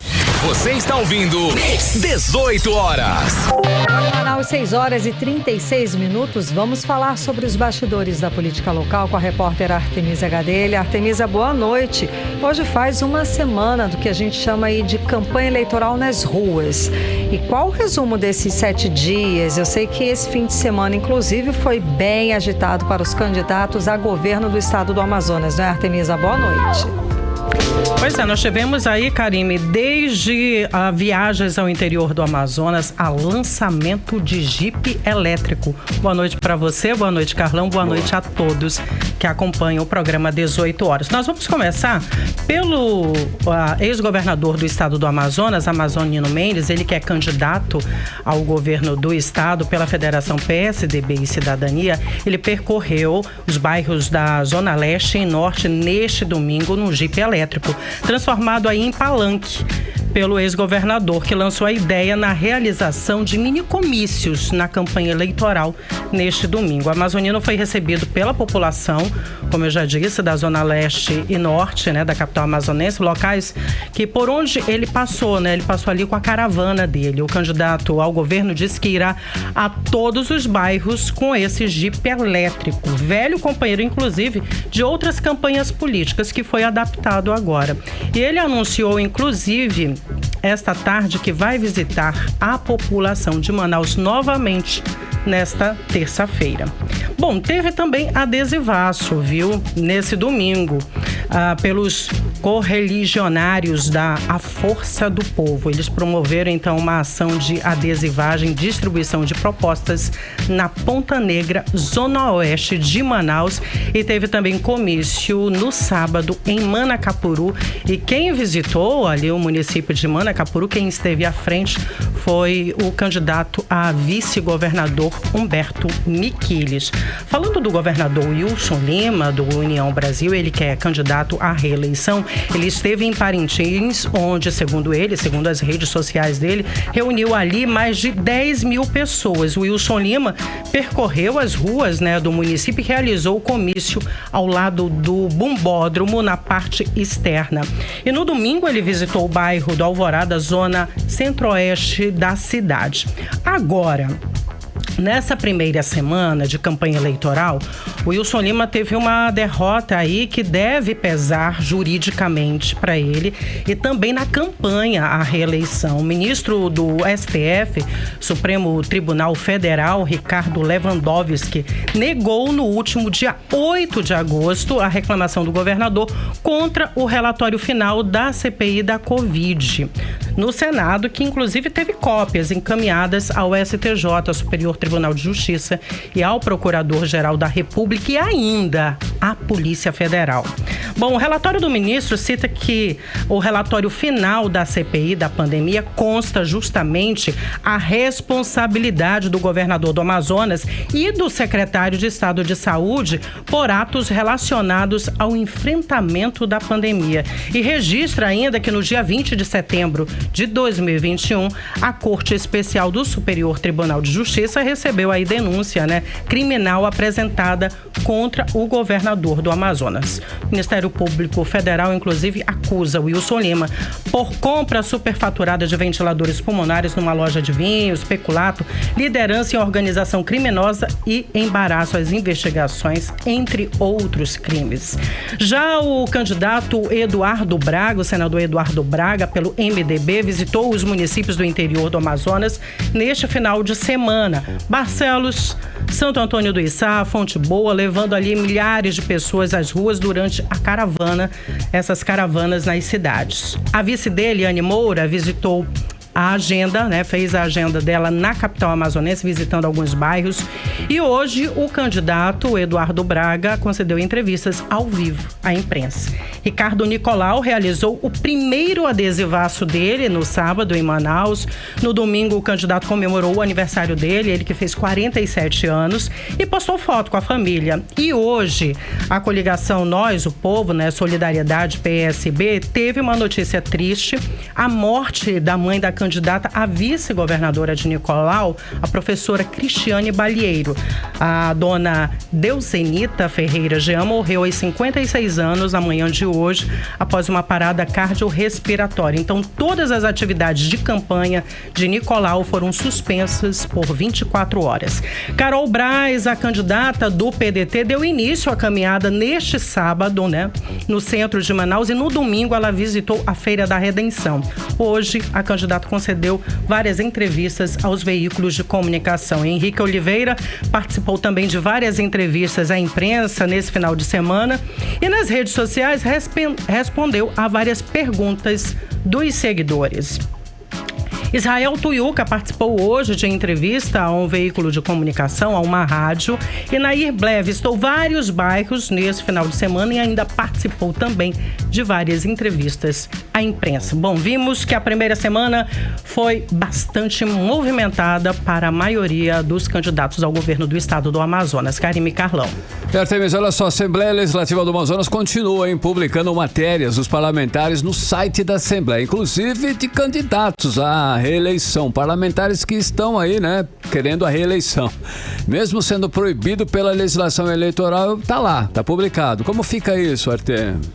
Você está ouvindo 18 horas. Às 6 horas e 36 minutos, vamos falar sobre os bastidores da política local com a repórter Artemisa Gadelha. Artemisa, boa noite. Hoje faz uma semana do que a gente chama aí de campanha eleitoral nas ruas. E qual o resumo desses 7 dias? Eu sei que esse fim de semana, inclusive, foi bem agitado para os candidatos a governo do estado do Amazonas, não é, Artemisa? Boa noite. Pois é, nós tivemos aí, Karime, desde viagens ao interior do Amazonas a lançamento de Jeep elétrico. Boa noite para você, boa noite, Carlão, boa noite a todos que acompanham o programa 18 horas. Nós vamos começar pelo ex-governador do estado do Amazonas, Amazonino Mendes, ele que é candidato ao governo do estado pela Federação PSDB e Cidadania. Ele percorreu os bairros da Zona Leste e Norte neste domingo num Jeep elétrico, transformado aí em palanque pelo ex-governador, que lançou a ideia na realização de mini-comícios na campanha eleitoral neste domingo. O amazonino foi recebido pela população, como eu já disse, da Zona Leste e Norte, né, da capital amazonense, locais que por onde ele passou, né, ele passou ali com a caravana dele. O candidato ao governo disse que irá a todos os bairros com esse Jeep elétrico, velho companheiro, inclusive, de outras campanhas políticas, que foi adaptado agora. E ele anunciou, inclusive, esta tarde, que vai visitar a população de Manaus novamente nesta terça-feira. Bom, teve também adesivaço, viu, nesse domingo, pelos correligionários da A Força do Povo. Eles promoveram, então, uma ação de adesivagem, distribuição de propostas na Ponta Negra, Zona Oeste de Manaus, e teve também comício no sábado em Manacapuru. E quem visitou ali o município de Manacapuru, quem esteve à frente, foi o candidato a vice-governador Humberto Miquiles. Falando do governador Wilson Lima, do União Brasil, ele que é candidato à reeleição, ele esteve em Parintins, onde, segundo ele, segundo as redes sociais dele, reuniu ali mais de 10 mil pessoas. O Wilson Lima percorreu as ruas, né, do município e realizou o comício ao lado do Bumbódromo, na parte externa. E no domingo ele visitou o bairro do Alvorada, zona centro-oeste da cidade. Agora, nessa primeira semana de campanha eleitoral, o Wilson Lima teve uma derrota aí que deve pesar juridicamente para ele e também na campanha à reeleição. O ministro do STF, Supremo Tribunal Federal, Ricardo Lewandowski, negou no último dia 8 de agosto a reclamação do governador contra o relatório final da CPI da Covid no Senado, que inclusive teve cópias encaminhadas ao STJ, Superior Tribunal de Justiça, e ao Procurador-Geral da República e ainda à Polícia Federal. Bom, o relatório do ministro cita que o relatório final da CPI da pandemia consta justamente a responsabilidade do governador do Amazonas e do secretário de Estado de Saúde por atos relacionados ao enfrentamento da pandemia. E registra ainda que no dia 20 de setembro de 2021, a Corte Especial do Superior Tribunal de Justiça recebeu aí denúncia, criminal apresentada contra o governador do Amazonas. O Ministério Público Federal, inclusive, acusa Wilson Lima por compra superfaturada de ventiladores pulmonares numa loja de vinhos, peculato, liderança em organização criminosa e embaraço às investigações, entre outros crimes. Já o candidato Eduardo Braga, o senador Eduardo Braga, pelo MDB, visitou os municípios do interior do Amazonas neste final de semana. Barcelos, Santo Antônio do Içá, Fonte Boa, levando ali milhares de pessoas às ruas durante a caravana, essas caravanas nas cidades. A vice dele, Anne Moura, visitou a agenda, fez a agenda dela na capital amazonense, visitando alguns bairros. E hoje o candidato Eduardo Braga concedeu entrevistas ao vivo à imprensa. Ricardo Nicolau realizou o primeiro adesivaço dele no sábado em Manaus. No domingo o candidato comemorou o aniversário dele, ele que fez 47 anos, e postou foto com a família. E hoje a coligação Nós, o Povo, Solidariedade PSB, teve uma notícia triste: a morte da mãe da candidata a vice-governadora de Nicolau, a professora Cristiane Balieiro. A dona Deusenita Ferreira Jean morreu aos 56 anos na manhã de hoje, após uma parada cardiorrespiratória. Então, todas as atividades de campanha de Nicolau foram suspensas por 24 horas. Carol Braz, a candidata do PDT, deu início à caminhada neste sábado, no centro de Manaus, e no domingo ela visitou a Feira da Redenção. Hoje, a candidata concedeu várias entrevistas aos veículos de comunicação. Henrique Oliveira participou também de várias entrevistas à imprensa nesse final de semana e nas redes sociais respondeu a várias perguntas dos seguidores. Israel Tuiuca participou hoje de entrevista a um veículo de comunicação, a uma rádio, e Nair Blé visitou vários bairros nesse final de semana e ainda participou também de várias entrevistas à imprensa. Bom, vimos que a primeira semana foi bastante movimentada para a maioria dos candidatos ao governo do estado do Amazonas. Karime Carlão. Artemis, olha só, a Assembleia Legislativa do Amazonas continua publicando matérias dos parlamentares no site da Assembleia, inclusive de candidatos à reeleição, parlamentares que estão aí, querendo a reeleição. Mesmo sendo proibido pela legislação eleitoral, tá lá, tá publicado. Como fica isso, Artemis?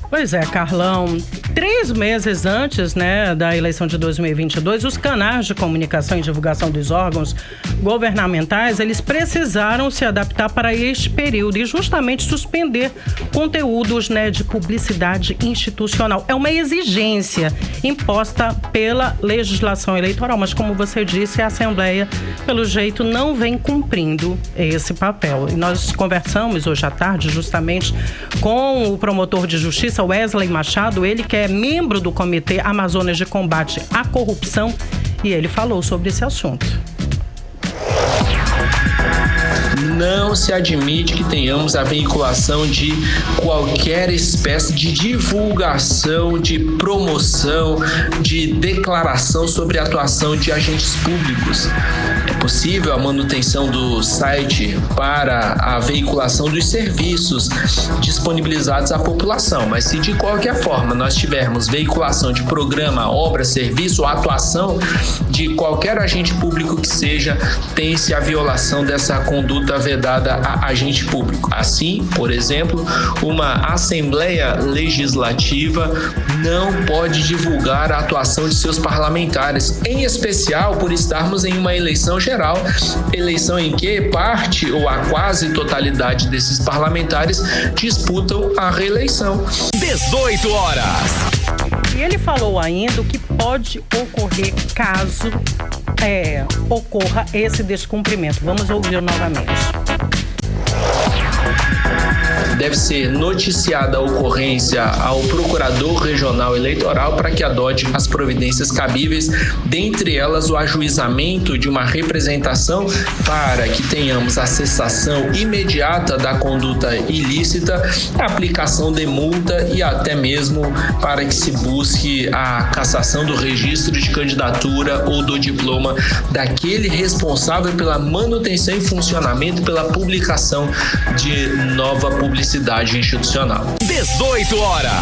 Pois é, Carlão. 3 meses antes, da eleição de 2022, os canais de comunicação e divulgação dos órgãos governamentais, eles precisaram se adaptar para este período e justamente suspender conteúdos, de publicidade institucional. É uma exigência imposta pela legislação eleitoral, mas como você disse, a Assembleia, pelo jeito, não vem cumprindo esse papel. E nós conversamos hoje à tarde justamente com o promotor de justiça, Wesley Machado, ele que é membro do Comitê Amazonas de Combate à Corrupção, e ele falou sobre esse assunto. Não se admite que tenhamos a veiculação de qualquer espécie de divulgação, de promoção, de declaração sobre a atuação de agentes públicos. É possível a manutenção do site para a veiculação dos serviços disponibilizados à população, mas se de qualquer forma nós tivermos veiculação de programa, obra, serviço ou atuação de qualquer agente público que seja, tem-se a violação dessa conduta vedada a agente público. Assim, por exemplo, uma Assembleia Legislativa não pode divulgar a atuação de seus parlamentares, em especial por estarmos em uma eleição geral, eleição em que parte ou a quase totalidade desses parlamentares disputam a reeleição. 18 horas. E ele falou ainda o que pode ocorrer caso ocorra esse descumprimento. Vamos ouvir novamente. Deve ser noticiada a ocorrência ao Procurador Regional Eleitoral para que adote as providências cabíveis, dentre elas o ajuizamento de uma representação para que tenhamos a cessação imediata da conduta ilícita, a aplicação de multa e até mesmo para que se busque a cassação do registro de candidatura ou do diploma daquele responsável pela manutenção e funcionamento e pela publicação de nova publicidade institucional. 18 horas.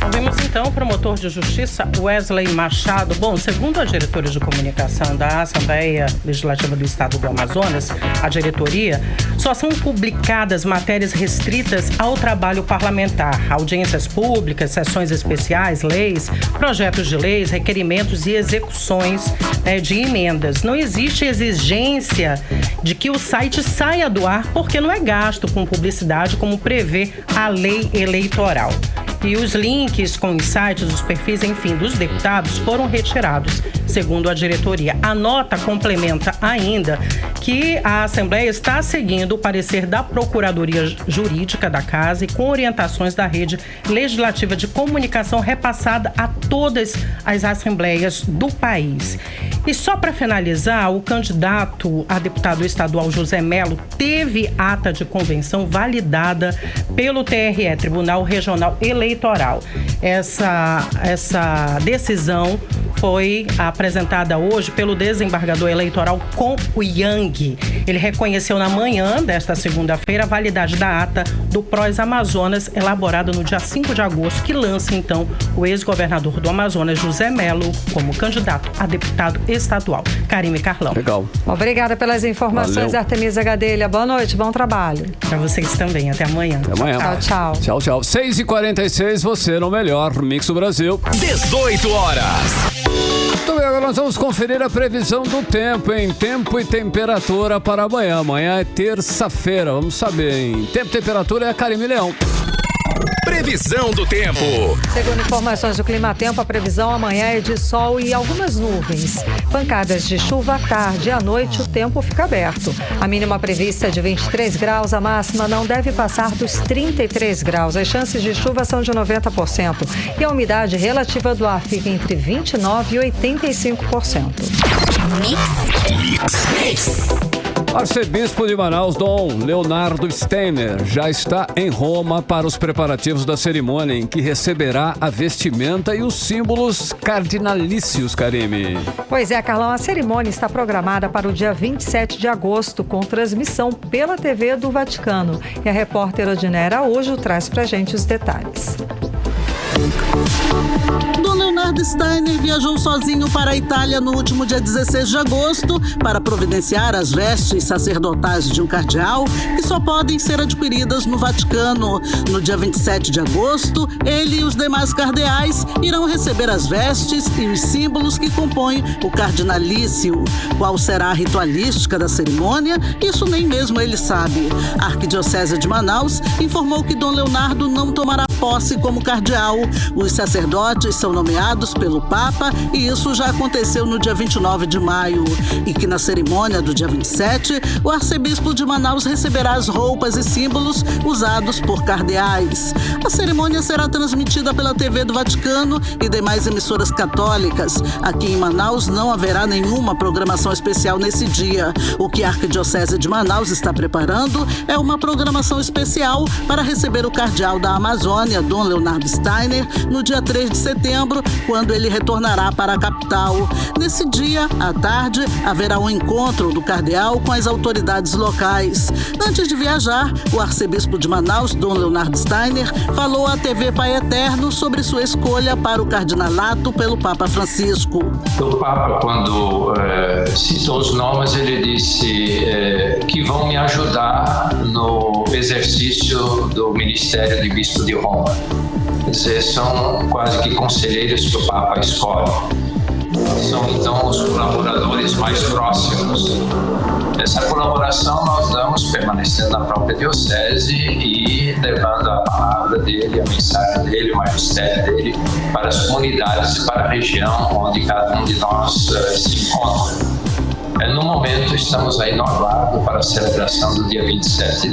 Ouvimos então o promotor de justiça Wesley Machado. Bom, segundo a diretoria de comunicação da Assembleia Legislativa do Estado do Amazonas, a diretoria, só são publicadas matérias restritas ao trabalho parlamentar, audiências públicas, sessões especiais, leis, projetos de leis, requerimentos e execuções de emendas. Não existe exigência de que o site saia do ar porque não é gasto com publicidade como prevê a lei eleitoral. E os links com os sites, os perfis, enfim, dos deputados foram retirados, segundo a diretoria. A nota complementa ainda que a Assembleia está seguindo o parecer da Procuradoria Jurídica da Casa e com orientações da Rede Legislativa de Comunicação repassada a todas as assembleias do país. E só para finalizar, o candidato a deputado estadual José Melo teve ata de convenção validada pelo TRE, Tribunal Regional Eleitoral. Essa decisão foi apresentada hoje pelo desembargador eleitoral Com Yang. Ele reconheceu na manhã desta segunda-feira a validade da ata do PROS Amazonas, elaborada no dia 5 de agosto, que lança então o ex-governador do Amazonas, José Melo, como candidato a deputado estadual. Karime Carlão. Legal. Obrigada pelas informações, Valeu. Artemisa Gadelha. Boa noite, bom trabalho. Para vocês também. Até amanhã. Até amanhã. Tchau, tchau. Tchau, tchau. 6h46, você no melhor Mix do Brasil. 18 horas. Muito bem, agora nós vamos conferir a previsão do tempo, em tempo e temperatura para amanhã. Amanhã é terça-feira, vamos saber, em tempo e temperatura é a Karime Leão. Previsão do tempo. Segundo informações do Climatempo, a previsão amanhã é de sol e algumas nuvens. Pancadas de chuva à tarde e à noite, o tempo fica aberto. A mínima prevista é de 23 graus, a máxima não deve passar dos 33 graus. As chances de chuva são de 90% e a umidade relativa do ar fica entre 29% e 85%. Arcebispo de Manaus, Dom Leonardo Steiner, já está em Roma para os preparativos da cerimônia em que receberá a vestimenta e os símbolos cardinalícios, Karime. Pois é, Carlão, a cerimônia está programada para o dia 27 de agosto, com transmissão pela TV do Vaticano. E a repórter Odinera Araújo traz pra gente os detalhes. Dom Leonardo Steiner viajou sozinho para a Itália no último dia 16 de agosto para providenciar as vestes sacerdotais de um cardeal que só podem ser adquiridas no Vaticano. No dia 27 de agosto, ele e os demais cardeais irão receber as vestes e os símbolos que compõem o cardinalício. Qual será a ritualística da cerimônia? Isso nem mesmo ele sabe. A Arquidiocese de Manaus informou que Dom Leonardo não tomará posse como cardeal. Os sacerdotes são nomeados pelo Papa e isso já aconteceu no dia 29 de maio. E que na cerimônia do dia 27, o arcebispo de Manaus receberá as roupas e símbolos usados por cardeais. A cerimônia será transmitida pela TV do Vaticano e demais emissoras católicas. Aqui em Manaus não haverá nenhuma programação especial nesse dia. O que a Arquidiocese de Manaus está preparando é uma programação especial para receber o cardeal da Amazônia, Dom Leonardo Steiner, no dia 3 de setembro, quando ele retornará para a capital. Nesse dia, à tarde, haverá um encontro do cardeal com as autoridades locais. Antes de viajar, o arcebispo de Manaus, Dom Leonardo Steiner, falou à TV Pai Eterno sobre sua escolha para o cardinalato pelo Papa Francisco. O Papa, quando citou os nomes, ele disse que vão me ajudar no exercício do ministério de bispo de Roma. Quer dizer, são quase que conselheiros que o Papa escolhe. São então os colaboradores mais próximos. Essa colaboração nós damos permanecendo na própria diocese e levando a palavra dele, a mensagem dele, o magistério dele para as comunidades e para a região onde cada um de nós se encontra. No momento estamos aí no aguardo para a celebração do dia 27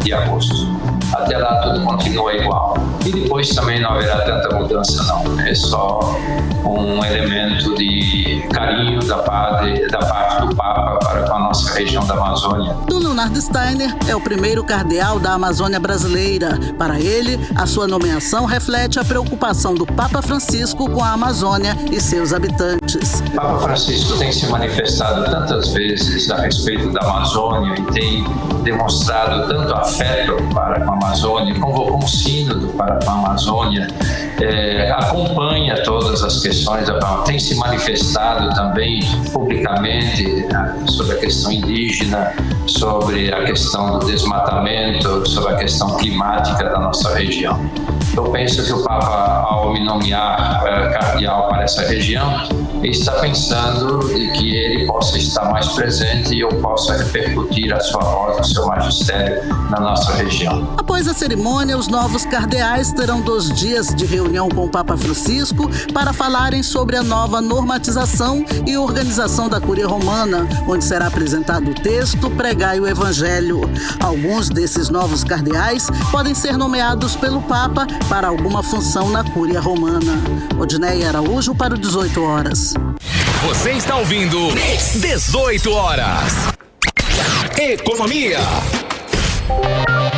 de agosto. Até lá tudo continua igual. E depois também não haverá tanta mudança não. É só um elemento de carinho da parte do Papa para com a nossa região da Amazônia. Dom Leonardo Steiner é o primeiro cardeal da Amazônia brasileira. Para ele, a sua nomeação reflete a preocupação do Papa Francisco com a Amazônia e seus habitantes. O Papa Francisco tem se manifestado tantas vezes a respeito da Amazônia e tem demonstrado tanto afeto para com a Amazônia, convocou um sínodo para com a Amazônia, acompanha todas as questões, tem se manifestado também publicamente sobre a questão indígena, sobre a questão do desmatamento, sobre a questão climática da nossa região. Eu penso que o Papa, ao me nomear cardeal para essa região, está pensando em que ele possa estar mais presente e eu possa repercutir a sua voz, o seu magistério na nossa região. Após a cerimônia, os novos cardeais terão 2 dias de reunião com o Papa Francisco para falarem sobre a nova normatização e organização da Cúria Romana, onde será apresentado o texto, pregai o Evangelho. Alguns desses novos cardeais podem ser nomeados pelo Papa para alguma função na Cúria Romana. Odneia Araújo para o 18 horas. Você está ouvindo 18 horas. Economia.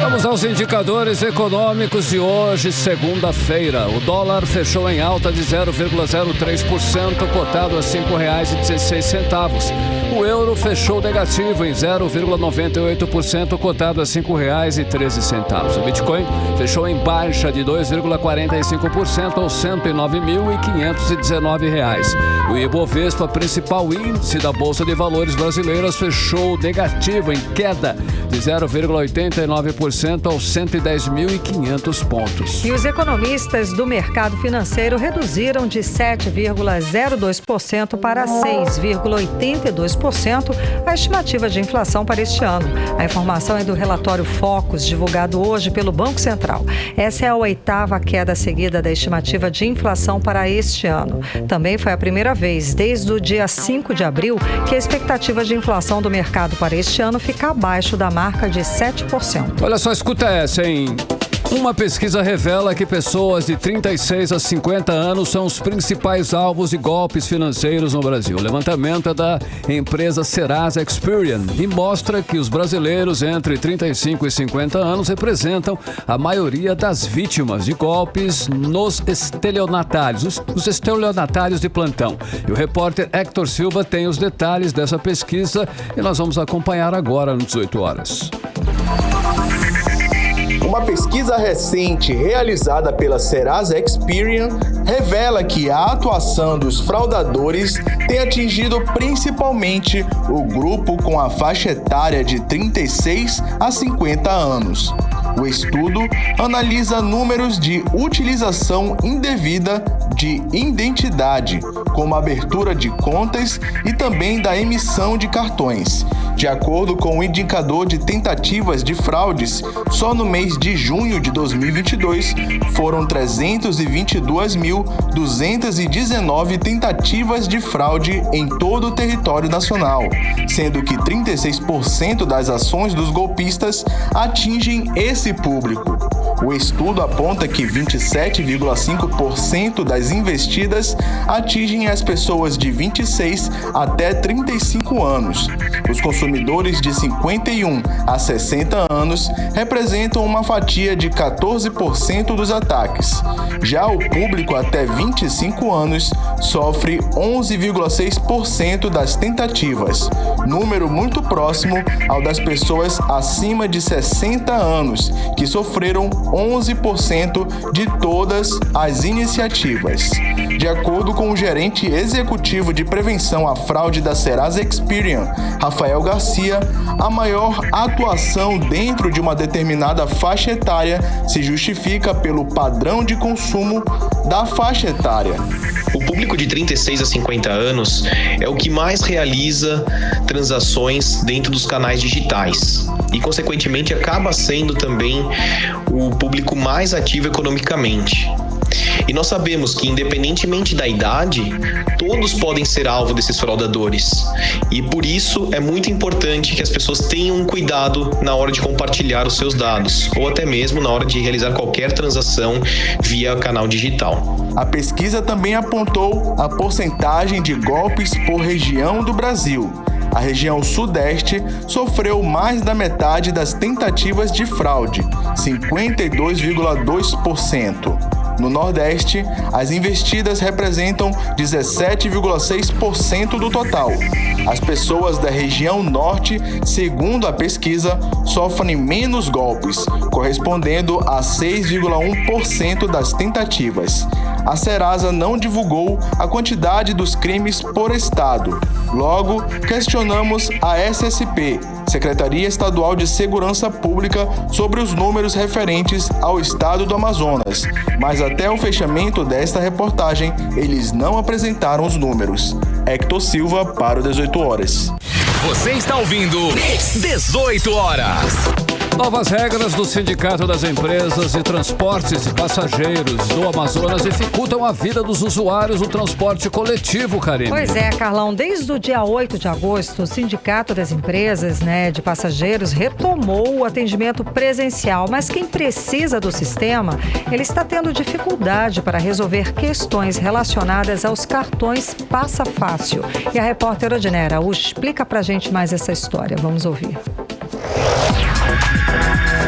Vamos aos indicadores econômicos de hoje, segunda-feira. O dólar fechou em alta de 0,03%, cotado a R$ 5,16. O euro fechou negativo em 0,98%, cotado a R$ 5,13. O Bitcoin fechou em baixa de 2,45% aos R$ 109.519. O Ibovespa, principal índice da Bolsa de Valores brasileiras, fechou negativo em queda de 0,89% aos 110.500 pontos. E os economistas do mercado financeiro reduziram de 7,02% para 6,82% a estimativa de inflação para este ano. A informação é do relatório Focus, divulgado hoje pelo Banco Central. Essa é a 8ª queda seguida da estimativa de inflação para este ano. Também foi a primeira vez, desde o dia 5 de abril, que a expectativa de inflação do mercado para este ano fica abaixo da marca de 7%. Olha só, escuta essa, hein? Uma pesquisa revela que pessoas de 36 a 50 anos são os principais alvos de golpes financeiros no Brasil. O levantamento é da empresa Serasa Experian e mostra que os brasileiros entre 35 e 50 anos representam a maioria das vítimas de golpes nos estelionatários, os estelionatários de plantão. E o repórter Hector Silva tem os detalhes dessa pesquisa e nós vamos acompanhar agora no 18 horas. Uma pesquisa recente realizada pela Serasa Experian revela que a atuação dos fraudadores tem atingido principalmente o grupo com a faixa etária de 36 a 50 anos. O estudo analisa números de utilização indevida de identidade, como a abertura de contas e também da emissão de cartões. De acordo com o indicador de tentativas de fraudes, só no mês de junho de 2022 foram 322.219 tentativas de fraude em todo o território nacional, sendo que 36% das ações dos golpistas atingem esse público. O estudo aponta que 27,5% das investidas atingem as pessoas de 26 até 35 anos. Os consumidores de 51 a 60 anos representam uma fatia de 14% dos ataques. Já o público até 25 anos sofre 11,6% das tentativas, número muito próximo ao das pessoas acima de 60 anos, que sofreram 11% de todas as iniciativas. De acordo com o gerente executivo de prevenção à fraude da Serasa Experian, Rafael Garcia, a maior atuação dentro de uma determinada faixa etária se justifica pelo padrão de consumo da faixa etária. O público de 36 a 50 anos é o que mais realiza transações dentro dos canais digitais e, consequentemente, acaba sendo também o público mais ativo economicamente. E nós sabemos que, independentemente da idade, todos podem ser alvo desses fraudadores. E por isso é muito importante que as pessoas tenham cuidado na hora de compartilhar os seus dados, ou até mesmo na hora de realizar qualquer transação via canal digital. A pesquisa também apontou a porcentagem de golpes por região do Brasil. A região Sudeste sofreu mais da metade das tentativas de fraude, 52,2%. No Nordeste, as investidas representam 17,6% do total. As pessoas da região Norte, segundo a pesquisa, sofrem menos golpes, correspondendo a 6,1% das tentativas. A Serasa não divulgou a quantidade dos crimes por estado. Logo, questionamos a SSP, Secretaria Estadual de Segurança Pública, sobre os números referentes ao estado do Amazonas, mas até o fechamento desta reportagem, eles não apresentaram os números. Hector Silva para o 18 Horas. Você está ouvindo 18 Horas. Novas regras do Sindicato das Empresas de Transportes e Passageiros do Amazonas dificultam a vida dos usuários do transporte coletivo, Karine. Pois é, Carlão. Desde o dia 8 de agosto, o Sindicato das Empresas de Passageiros retomou o atendimento presencial, mas quem precisa do sistema, ele está tendo dificuldade para resolver questões relacionadas aos cartões Passa Fácil. E a repórter Odinei Araújo explica pra gente mais essa história. Vamos ouvir.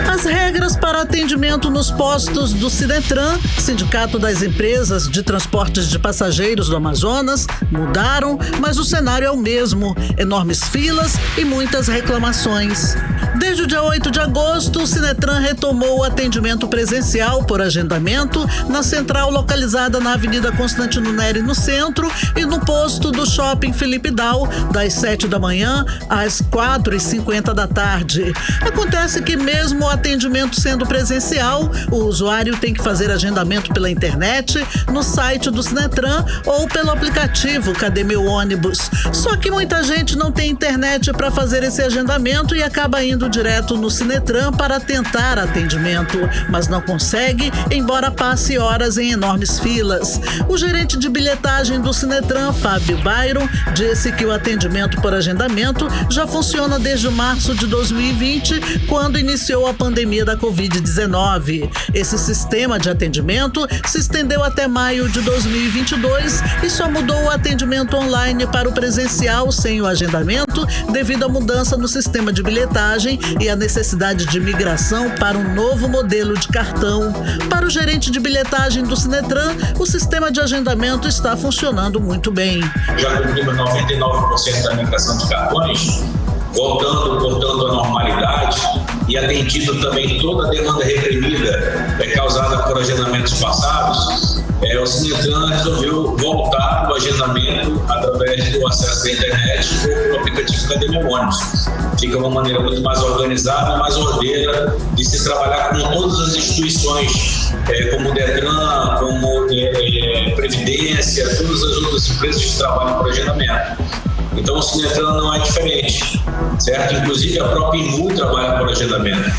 As regras para atendimento nos postos do Sinetran, Sindicato das Empresas de Transportes de Passageiros do Amazonas, mudaram, mas o cenário é o mesmo: enormes filas e muitas reclamações. Desde o dia 8 de agosto, o Sinetran retomou o atendimento presencial por agendamento na central localizada na Avenida Constantino Neri, no centro, e no posto do Shopping Felipe Dal, das 7 da manhã às 4h50 da tarde. Acontece que mesmo o atendimento sendo presencial, o usuário tem que fazer agendamento pela internet, no site do Sinetran ou pelo aplicativo Cadê Meu Ônibus. Só que muita gente não tem internet para fazer esse agendamento e acaba indo direto no Sinetran para tentar atendimento, mas não consegue, embora passe horas em enormes filas. O gerente de bilhetagem do Sinetran, Fábio Byron, disse que o atendimento por agendamento já funciona desde março de 2020, quando iniciou a pandemia da Covid-19. Esse sistema de atendimento se estendeu até maio de 2022 e só mudou o atendimento online para o presencial sem o agendamento devido à mudança no sistema de bilhetagem e a necessidade de migração para um novo modelo de cartão. Para o gerente de bilhetagem do Sinetran, o sistema de agendamento está funcionando muito bem. Já cumprimos 99% da migração de cartões, voltando à normalidade e atendido também toda a demanda reprimida causada por agendamentos passados. O Sinetran resolveu voltar ao agendamento através do acesso à internet ou pelo aplicativo Cadê Meu Ônibus. Fica uma maneira muito mais organizada, mais ordeira de se trabalhar com todas as instituições, como o Detran, como Previdência, todas as outras empresas que trabalham por agendamento. Então o Sinetran não é diferente, certo? Inclusive a própria IMU trabalha por agendamento.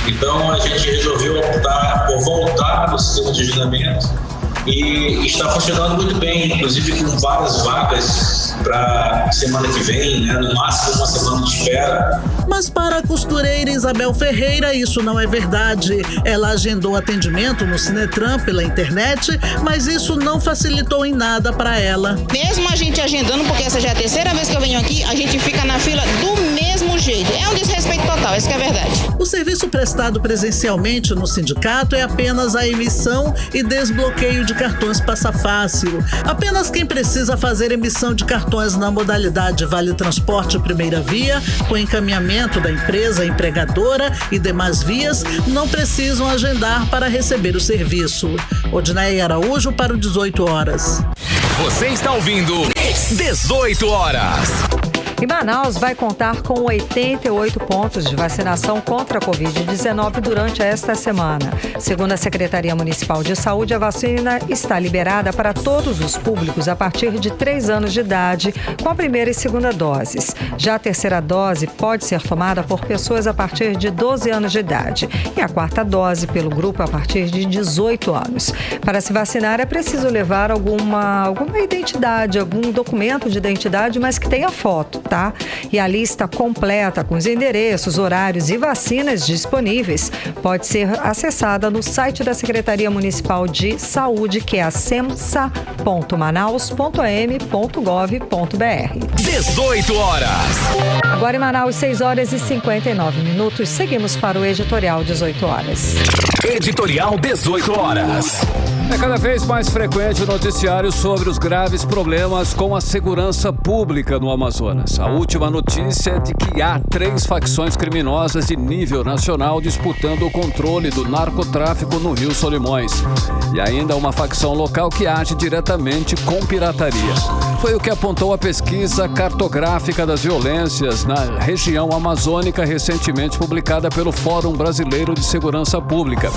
Então a gente resolveu optar por voltar ao sistema de agendamento e está funcionando muito bem, inclusive com várias vagas para semana que vem, no máximo uma semana de espera. Mas para a costureira Isabel Ferreira, isso não é verdade. Ela agendou atendimento no Sinetran pela internet, mas isso não facilitou em nada para ela. Mesmo a gente agendando, porque essa já é a terceira vez que eu venho aqui, a gente fica na fila do mesmo jeito. É um desrespeito total, essa que é a verdade. O serviço prestado presencialmente no sindicato é apenas a emissão e desbloqueio de cartões Passa Fácil. Apenas quem precisa fazer emissão de cartões na modalidade Vale Transporte Primeira Via, com encaminhamento da empresa empregadora e demais vias, não precisam agendar para receber o serviço. Odinei Araújo para o 18 Horas. Você está ouvindo 18 Horas. E Manaus vai contar com 88 pontos de vacinação contra a Covid-19 durante esta semana. Segundo a Secretaria Municipal de Saúde, a vacina está liberada para todos os públicos a partir de 3 anos de idade, com a primeira e segunda doses. Já a terceira dose pode ser tomada por pessoas a partir de 12 anos de idade e a quarta dose pelo grupo a partir de 18 anos. Para se vacinar é preciso levar alguma identidade, algum documento de identidade, mas que tenha foto. tá? E a lista completa com os endereços, horários e vacinas disponíveis pode ser acessada no site da Secretaria Municipal de Saúde, que é a semsa.manaus.am.gov.br. 18 horas. Agora em Manaus, 6 horas e 59 minutos. Seguimos para o Editorial 18 horas. Editorial 18 horas. É cada vez mais frequente o noticiário sobre os graves problemas com a segurança pública no Amazonas. A última notícia é de que há 3 facções criminosas de nível nacional disputando o controle do narcotráfico no Rio Solimões. E ainda uma facção local que age diretamente com pirataria. Foi o que apontou a pesquisa cartográfica das violências na região amazônica recentemente publicada pelo Fórum Brasileiro de Segurança Pública.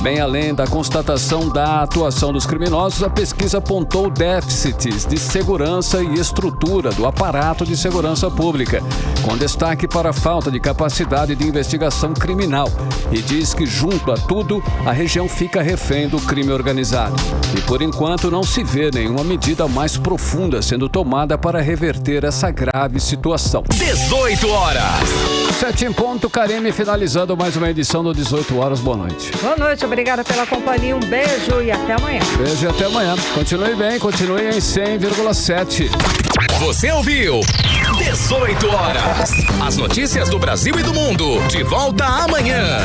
Bem além da constatação da atuação dos criminosos, a pesquisa apontou déficits de segurança e estrutura do aparato de segurança pública, com destaque para a falta de capacidade de investigação criminal, e diz que, junto a tudo, a região fica refém do crime organizado. E, por enquanto, não se vê nenhuma medida mais profunda sendo tomada para reverter essa grave situação. 18 horas. 7 em ponto, Karime, finalizando mais uma edição do 18 horas. Boa noite. Boa noite, obrigada pela companhia, um beijo e até amanhã. Beijo e até amanhã. Continue bem, continue em 100,7. Você ouviu 18 horas. As notícias do Brasil e do mundo. De volta amanhã.